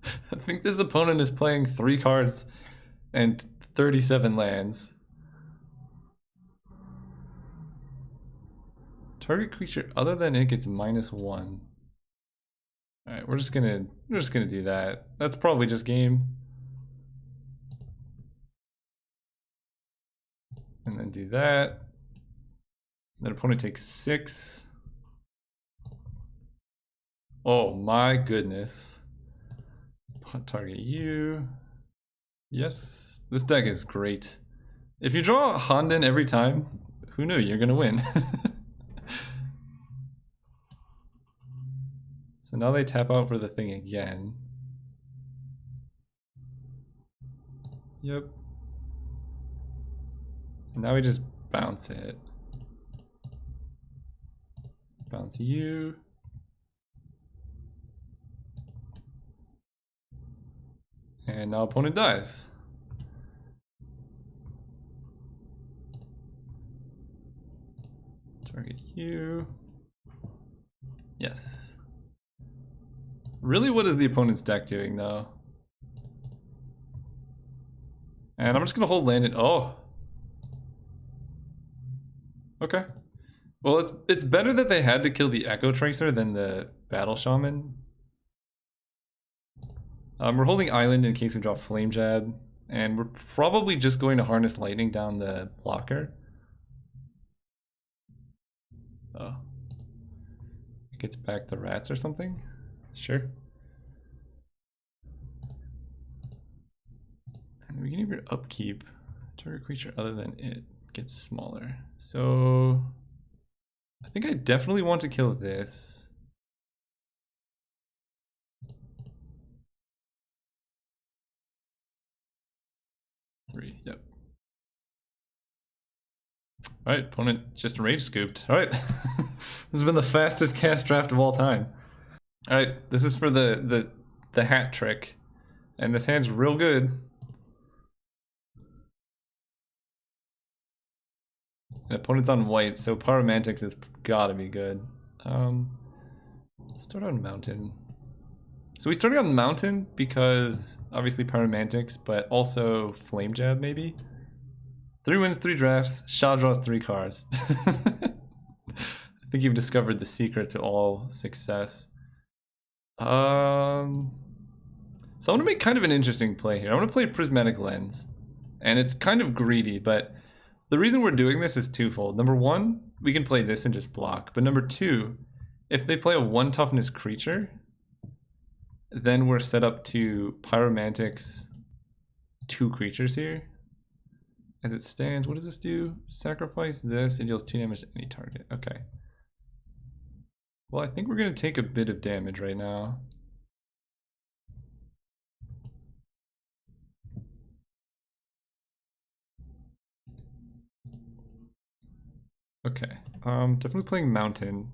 I think this opponent is playing 3 cards and 37 lands. Target creature other than it gets -1. Alright, we're just gonna do that. That's probably just game. And then do that. Then opponent takes 6. Oh my goodness. Target you. Yes, this deck is great. If you draw Honden every time, Who knew you're gonna win? So now they tap out for the thing again. Yep. And now we just bounce it. Bounce you. And now opponent dies. Target you. Yes. Really, what is the opponent's deck doing though? And I'm just gonna hold land it. Oh. Okay. Well, it's better that they had to kill the Echo Tracer than the Battle Shaman. We're holding Island in case we draw Flame Jab, and we're probably just going to harness Lightning down the blocker. Oh. It gets back the rats or something? Sure. And we can even upkeep. Target creature other than it gets smaller. So I think I definitely want to kill this. Three, yep. Alright, opponent just rage scooped. Alright. This has been the fastest cast draft of all time. Alright, this is for the hat trick. And this hand's real good. And opponent's on white, so Pyromantics has gotta be good. Start on Mountain. So we started on Mountain because obviously Pyromantics, but also Flame Jab maybe? 3 wins, 3 drafts, Shah draws 3 cards. I think you've discovered the secret to all success. So I'm gonna make kind of an interesting play here. I'm gonna play Prismatic Lens. And it's kind of greedy, but the reason we're doing this is twofold. Number one, we can play this and just block. But number two, if they play a 1 toughness creature, then we're set up to Pyromantics 2 creatures here. As it stands, what does this do? Sacrifice this, it deals 2 damage to any target. Okay. Well, I think we're going to take a bit of damage right now. Okay, definitely playing Mountain.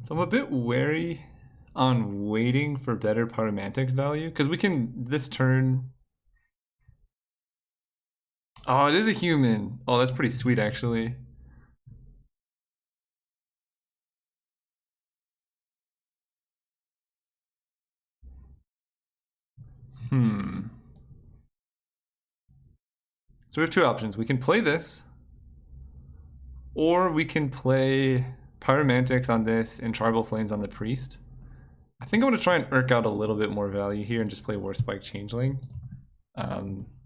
So I'm a bit wary on waiting for better Pyromantics value, because we can, this turn... Oh, it is a human. Oh, that's pretty sweet, actually. So we have 2 options. We can play this, or we can play Pyromantics on this and Tribal Flames on the Priest. I think I'm going to try and irk out a little bit more value here and just play War Spike Changeling.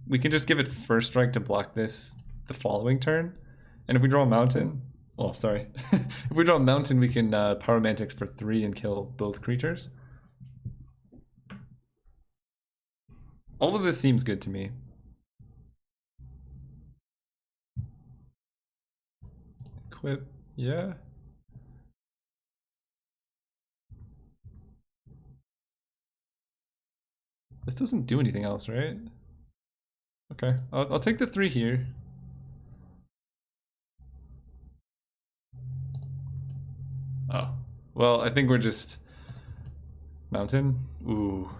We can just give it first strike to block this the following turn. And if we draw a Mountain... Oh, sorry. If we draw a Mountain, we can Pyromantics for 3 and kill both creatures. All of this seems good to me. Equip, yeah. This doesn't do anything else, right? Okay, I'll take the 3 here. Oh, well, I think we're just... Mountain? Ooh.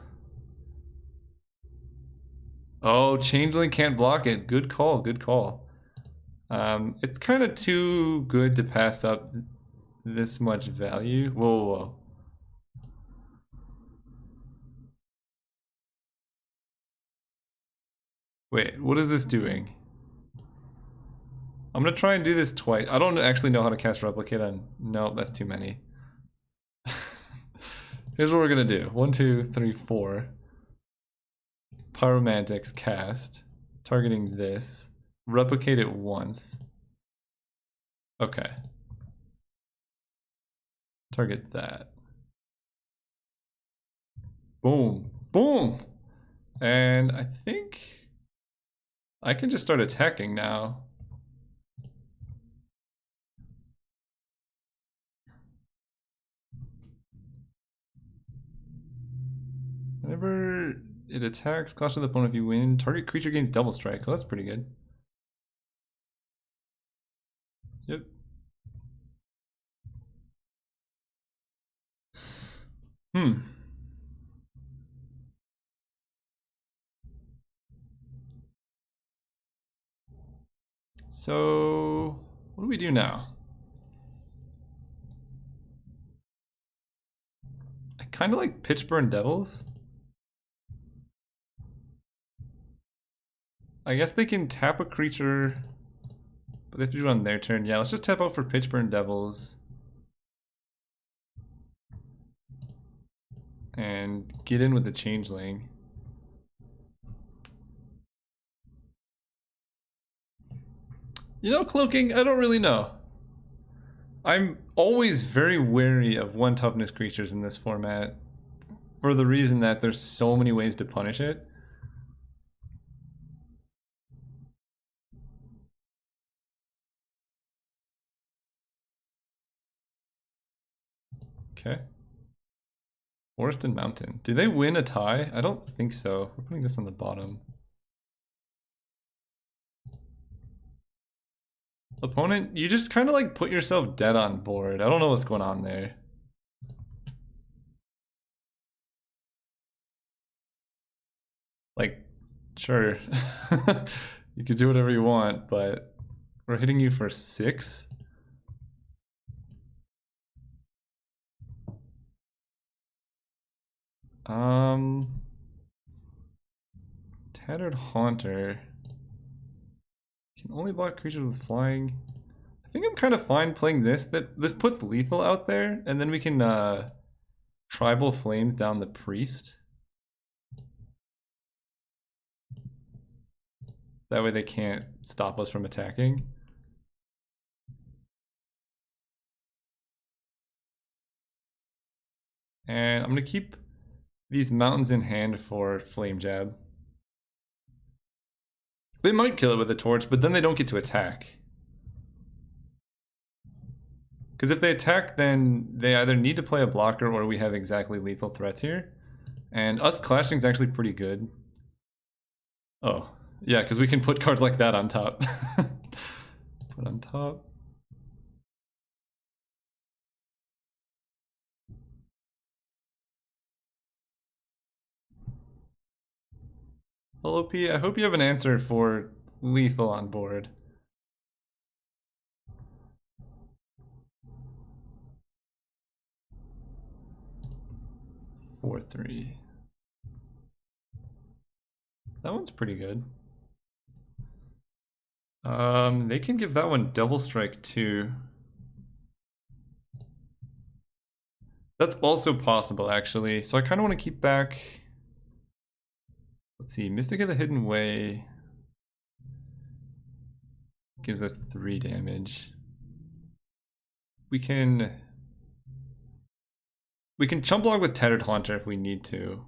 Oh, Changeling can't block it. Good call, good call. It's kind of too good to pass up this much value. Whoa, whoa, whoa. Wait, what is this doing? I'm gonna try and do this twice. I don't actually know how to cast Replicate on... No, that's too many. Here's what we're gonna do. 1, 2, 3, 4. Pyromantics cast. Targeting this. Replicate it once. Okay. Target that. Boom. Boom! And I think I can just start attacking now. Whenever it attacks, clash with the opponent if you win. Target creature gains double strike. Oh, that's pretty good. Yep. So, what do we do now? I kind of like Pitchburn Devils. I guess they can tap a creature, but they have to do it on their turn. Yeah, let's just tap out for Pitchburn Devils. And get in with the Changeling. You know, Cloaking, I don't really know. I'm always very wary of 1 toughness creatures in this format for the reason that there's so many ways to punish it. Okay. Forest and Mountain. Do they win a tie? I don't think so. We're putting this on the bottom. Opponent, you just kind of like put yourself dead on board. I don't know what's going on there. Like, sure. You could do whatever you want, but we're hitting you for 6. Tattered Haunter. Can only block creatures with flying. I think I'm kind of fine playing this. This puts lethal out there, and then we can Tribal Flames down the Priest. That way they can't stop us from attacking. And I'm going to keep these mountains in hand for Flame Jab. They might kill it with a torch, but then they don't get to attack. Because if they attack, then they either need to play a blocker or we have exactly lethal threats here. And us clashing is actually pretty good. Oh, yeah, because we can put cards like that on top. Put on top. Hello, P. I hope you have an answer for lethal on board. Four, 3. That one's pretty good. They can give that one double strike too. That's also possible, actually. So I kind of want to keep back. Let's see, Mystic of the Hidden Way gives us 3 damage. We can chump block with Tattered Haunter if we need to.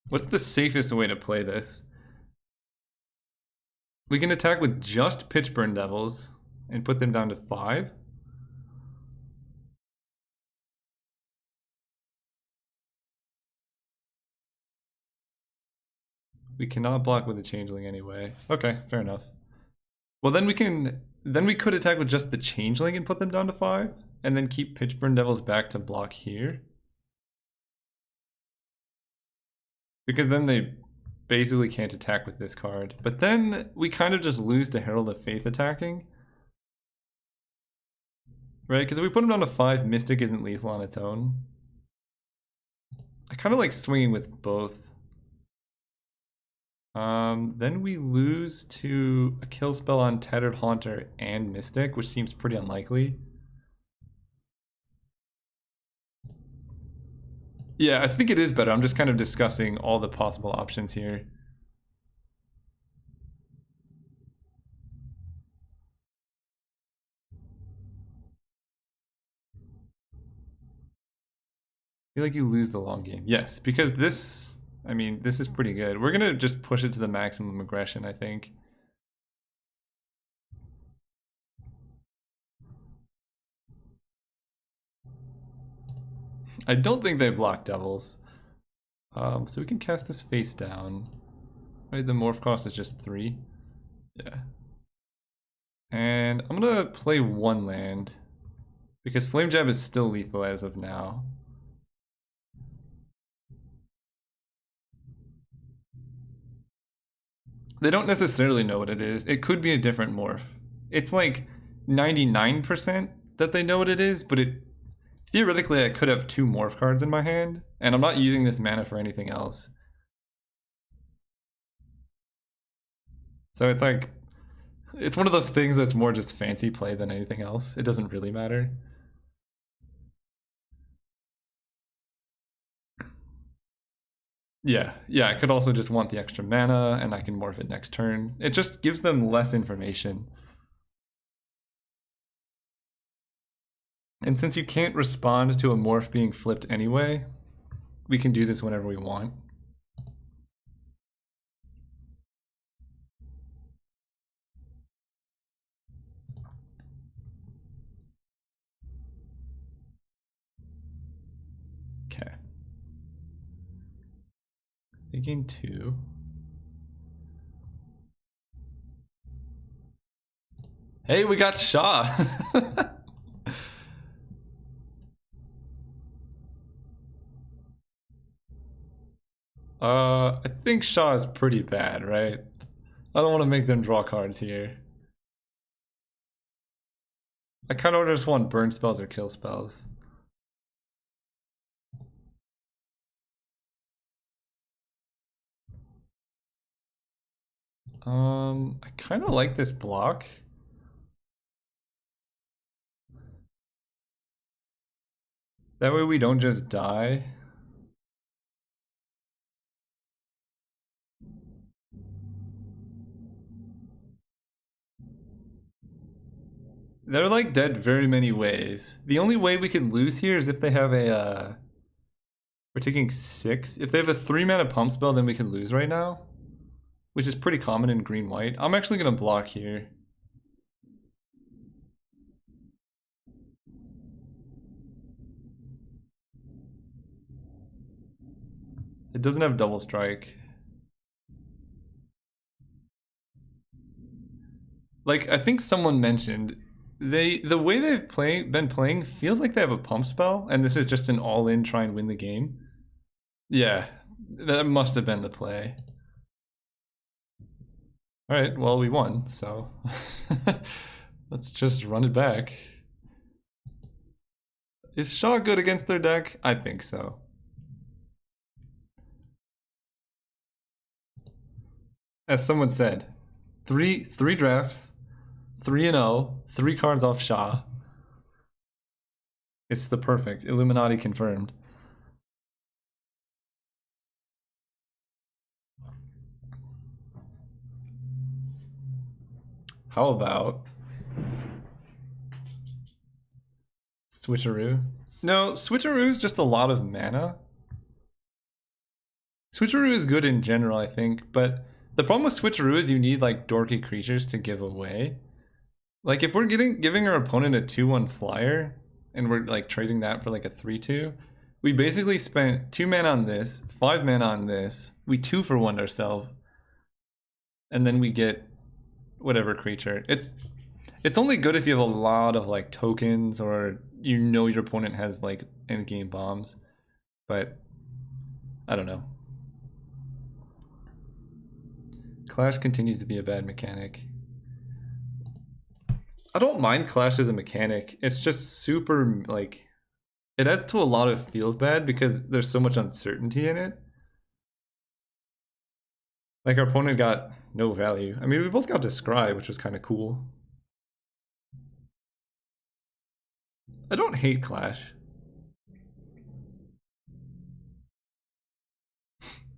What's the safest way to play this? We can attack with just Pitchburn Devils and put them down to 5. We cannot block with the Changeling anyway. Okay, fair enough. Well, then we could attack with just the Changeling and put them down to 5, and then keep Pitchburn Devils back to block here. Because then they basically can't attack with this card. But then we kind of just lose to Herald of Faith attacking. Right? Because if we put him down to 5, Mystic isn't lethal on its own. I kind of like swinging with both. Then we lose to a kill spell on Tattered Haunter and Mystic, which seems pretty unlikely. Yeah, I think it is better. I'm just kind of discussing all the possible options here. feel like you lose the long game. Yes, because this, I mean, this is pretty good. We're gonna just push it to the maximum aggression, I think. I don't think they block devils. So we can cast this face down. Right, the morph cost is just 3. Yeah. And I'm gonna play 1 land because Flame Jab is still lethal as of now. They don't necessarily know what it is. It could be a different morph. It's like 99% that they know what it is, but it theoretically I could have 2 morph cards in my hand, and I'm not using this mana for anything else. So it's like, it's one of those things that's more just fancy play than anything else. It doesn't really matter. Yeah, I could also just want the extra mana and I can morph it next turn. It just gives them less information. And since you can't respond to a morph being flipped anyway, we can do this whenever we want. Okay. They gain 2. Hey, we got Shaw. I think Shaw is pretty bad, right? I don't want to make them draw cards here. I kind of just want burn spells or kill spells. I kind of like this block. That way we don't just die. They're like dead very many ways. The only way we can lose here is if they have a, we're taking 6. If they have a 3 mana pump spell, then we can lose right now. Which is pretty common in green-white. I'm actually gonna block here. It doesn't have double strike. Like, I think someone mentioned, the way they've been playing feels like they have a pump spell, and this is just an all-in try and win the game. Yeah, that must have been the play. Alright, well, we won, so let's just run it back. Is Shaw good against their deck? I think so. As someone said, three drafts, 3-0, 3 cards off Shaw. It's the perfect. Illuminati confirmed. How about Switcheroo? No, Switcheroo is just a lot of mana. Switcheroo is good in general, I think, but the problem with Switcheroo is you need like dorky creatures to give away. Like if we're giving our opponent a 2/1 flyer and we're like trading that for like a 3/2, we basically spent 2 mana on this, 5 mana on this, we 2-for-1 ourselves, and then we get whatever creature. It's only good if you have a lot of like tokens or you know your opponent has like endgame bombs, but I don't know. Clash continues to be a bad mechanic. I don't mind Clash as a mechanic. It's just super like it adds to a lot of feels bad because there's so much uncertainty in it. Like our opponent got no value. I mean, we both got Describe, which was kind of cool. I don't hate Clash.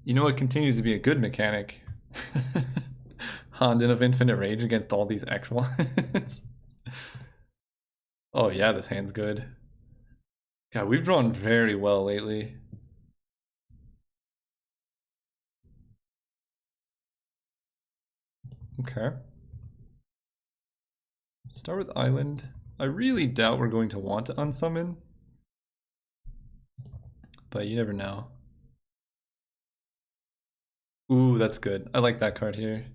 You know what continues to be a good mechanic? Honden of Infinite Rage against all these X1s. Oh yeah, this hand's good. God, we've drawn very well lately. Okay. Start with Island. I really doubt we're going to want to unsummon. But you never know. Ooh, that's good. I like that card here.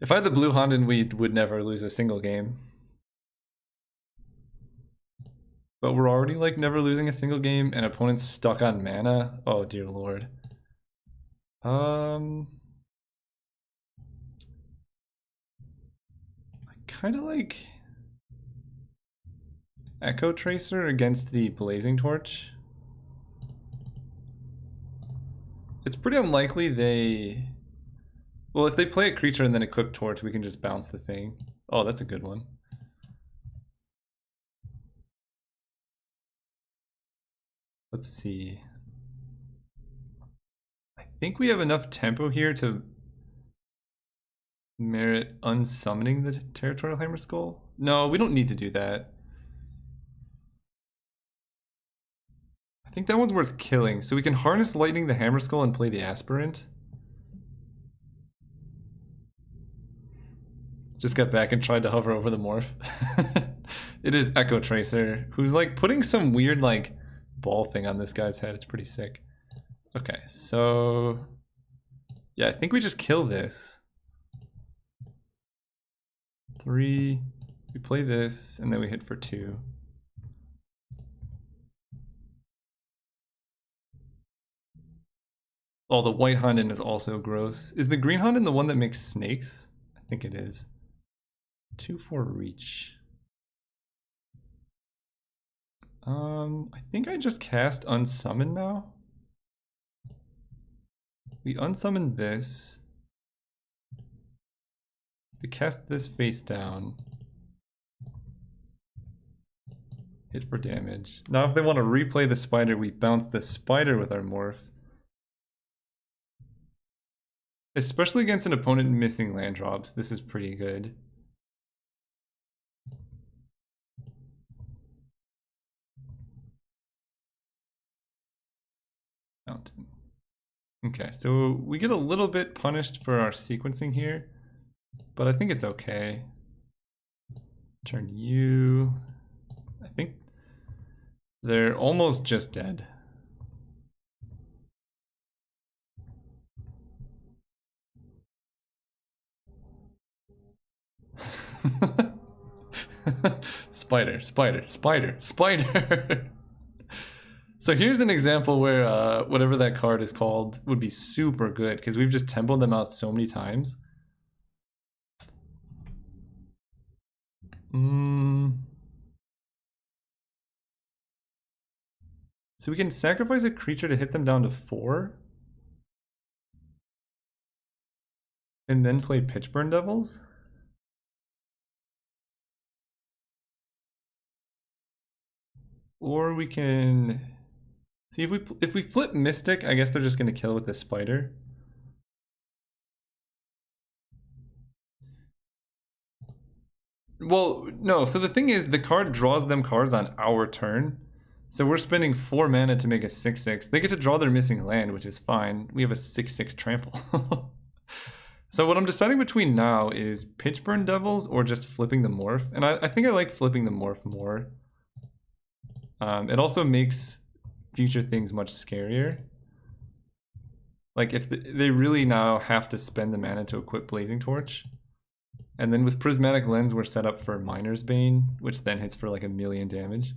If I had the blue Honden, we would never lose a single game. But we're already like never losing a single game and opponents stuck on mana. Oh dear lord. I kind of like Echo Tracer against the Blazing Torch. It's pretty unlikely they... Well, if they play a creature and then equip Torch, we can just bounce the thing. Oh, that's a good one. Let's see. I think we have enough tempo here to merit unsummoning the Territorial Hammer Skull. No, we don't need to do that. I think that one's worth killing. So we can harness Lightning the Hammer Skull and play the Aspirant. Just got back and tried to hover over the morph. It is Echo Tracer, who's like putting some weird like ball thing on this guy's head. It's pretty sick. Okay, so yeah, I think we just kill this. 3, we play this, and then we hit for 2. Oh, the white Honden is also gross. Is the green Honden the one that makes snakes? I think it is. 2/4 reach. I think I just cast Unsummon now. We unsummon this. We cast this face down. Hit for damage. Now if they want to replay the spider, we bounce the spider with our morph. Especially against an opponent missing land drops, this is pretty good. Mountain. Okay, so we get a little bit punished for our sequencing here, but I think it's okay. Turn you. I think they're almost just dead. Spider, spider, spider, spider. So here's an example where whatever that card is called would be super good because we've just tempoed them out so many times. So we can sacrifice a creature to hit them down to 4. And then play Pitchburn Devils. Or we can see if we flip Mystic, I guess they're just gonna kill with the spider. Well, no, so the thing is the card draws them cards on our turn. So we're spending 4 mana to make a 6/6. They get to draw their missing land, which is fine. We have a 6/6 trample. So what I'm deciding between now is Pitchburn Devils or just flipping the morph. And I think I like flipping the morph more. It also makes future things much scarier. Like if they really now have to spend the mana to equip Blazing Torch. And then with Prismatic Lens, we're set up for Miner's Bane, which then hits for like 1,000,000 damage.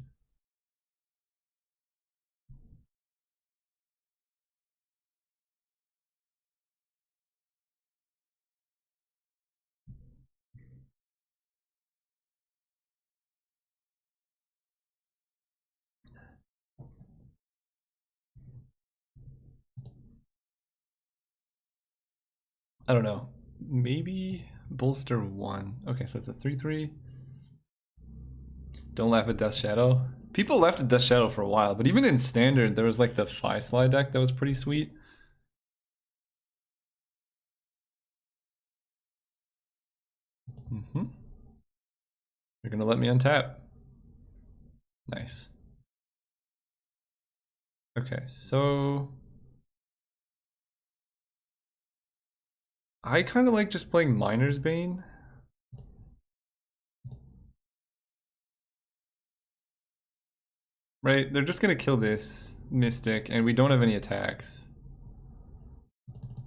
I don't know. Maybe bolster 1. Okay, so it's a 3/3. Don't laugh at Death Shadow. People laughed at Death Shadow for a while, but even in standard, there was like the Phi Slide deck that was pretty sweet. They're gonna let me untap. Nice. Okay, so I kind of like just playing Miner's Bane. Right, they're just gonna kill this Mystic, and we don't have any attacks.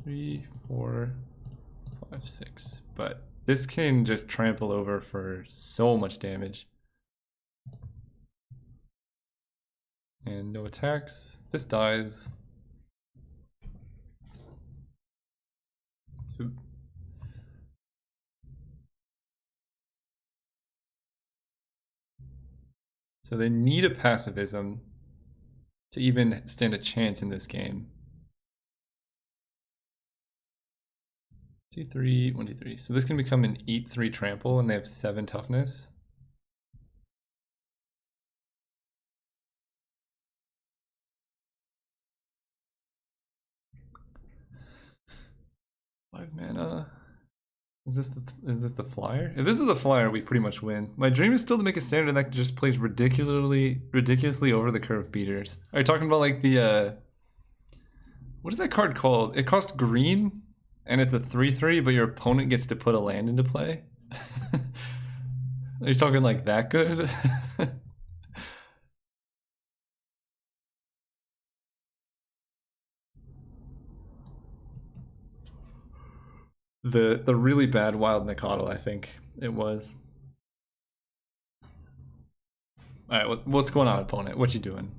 3, 4, 5, 6. But this can just trample over for so much damage. And no attacks. This dies. Oop. So they need a pacifism to even stand a chance in this game. 2, 3, 1, 2, 3. So this can become an 8-3 trample, and they have 7 toughness. Five mana. Is this the flyer? If this is the flyer, we pretty much win. My dream is still to make a standard that just plays ridiculously over the curve beaters. Are you talking about like the what is that card called? It costs green and it's a 3/3, but your opponent gets to put a land into play. Are you talking like that good? The really bad Wild Nikotl, I think it was. All right, what's going on, opponent? What you doing?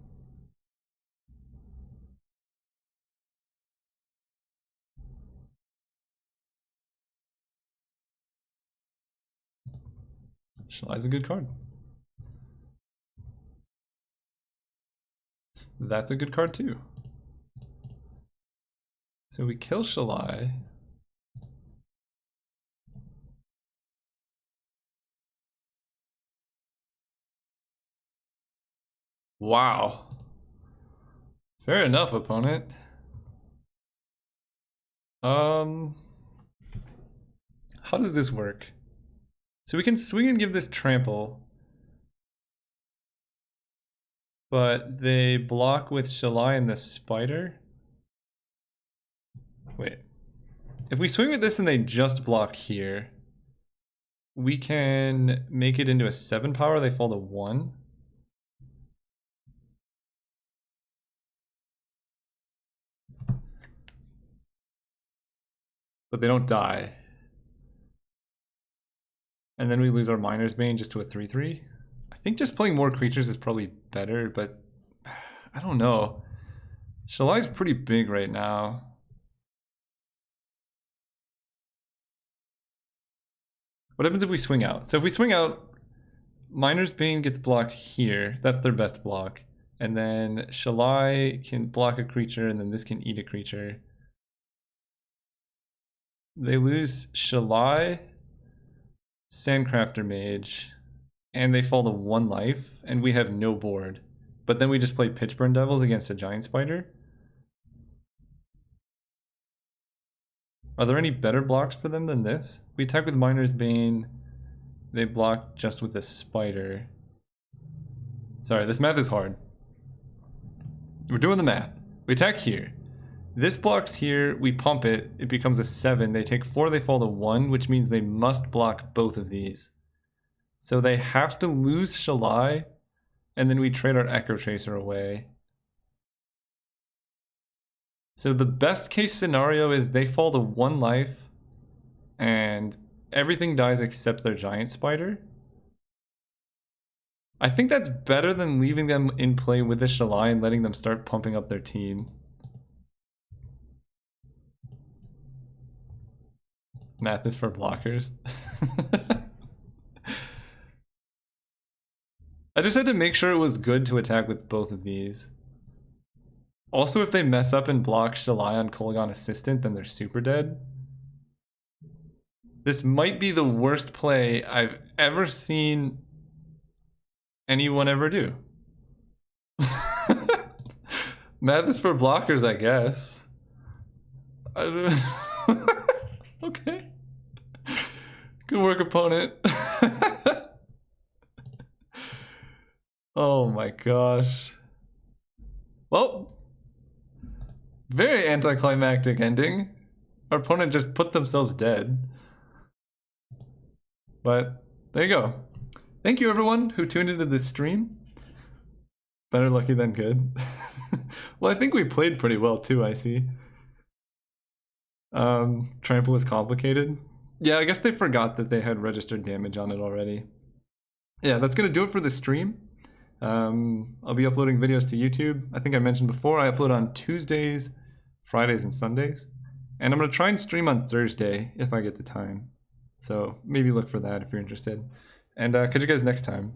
Shalai's a good card. That's a good card too. So we kill Shalai. Wow. Fair enough, opponent. How does this work? So we can swing and give this trample, but they block with Shalai and the spider. Wait. If we swing with this and they just block here, we can make it into a 7 power, they fall to 1. But they don't die. And then we lose our Miner's Bane just to a 3/3. I think just playing more creatures is probably better, but I don't know. Shalai's pretty big right now. What happens if we swing out? So if we swing out, Miner's Bane gets blocked here. That's their best block. And then Shalai can block a creature, and then this can eat a creature. They lose Shalai, Sandcrafter Mage, and they fall to 1 life, and we have no board. But then we just play Pitchburn Devils against a Giant Spider. Are there any better blocks for them than this? We attack with Miner's Bane. They block just with a spider. Sorry, this math is hard. We're doing the math. We attack here. This blocks here, we pump it, it becomes a 7. They take 4, they fall to 1, which means they must block both of these. So they have to lose Shalai, and then we trade our Echo Tracer away. So the best case scenario is they fall to 1 life, and everything dies except their Giant Spider. I think that's better than leaving them in play with the Shalai and letting them start pumping up their team. Math is for blockers. I just had to make sure it was good to attack with both of these. Also, if they mess up and block Shalai on Kolaghan Assistant, then they're super dead. This might be the worst play I've ever seen anyone ever do. Math is for blockers, I guess. Okay. Good work, opponent. Oh my gosh. Well, Very anticlimactic ending. Our opponent just put themselves dead. But there you go. Thank you everyone who tuned into this stream. Better lucky than good. Well, I think we played pretty well too, I see. Trample is complicated. Yeah, I guess they forgot that they had registered damage on it already. Yeah, that's gonna do it for the stream. I'll be uploading videos to YouTube. I think I mentioned before, I upload on Tuesdays, Fridays, and Sundays. And I'm gonna try and stream on Thursday if I get the time. So maybe look for that if you're interested. And catch you guys next time.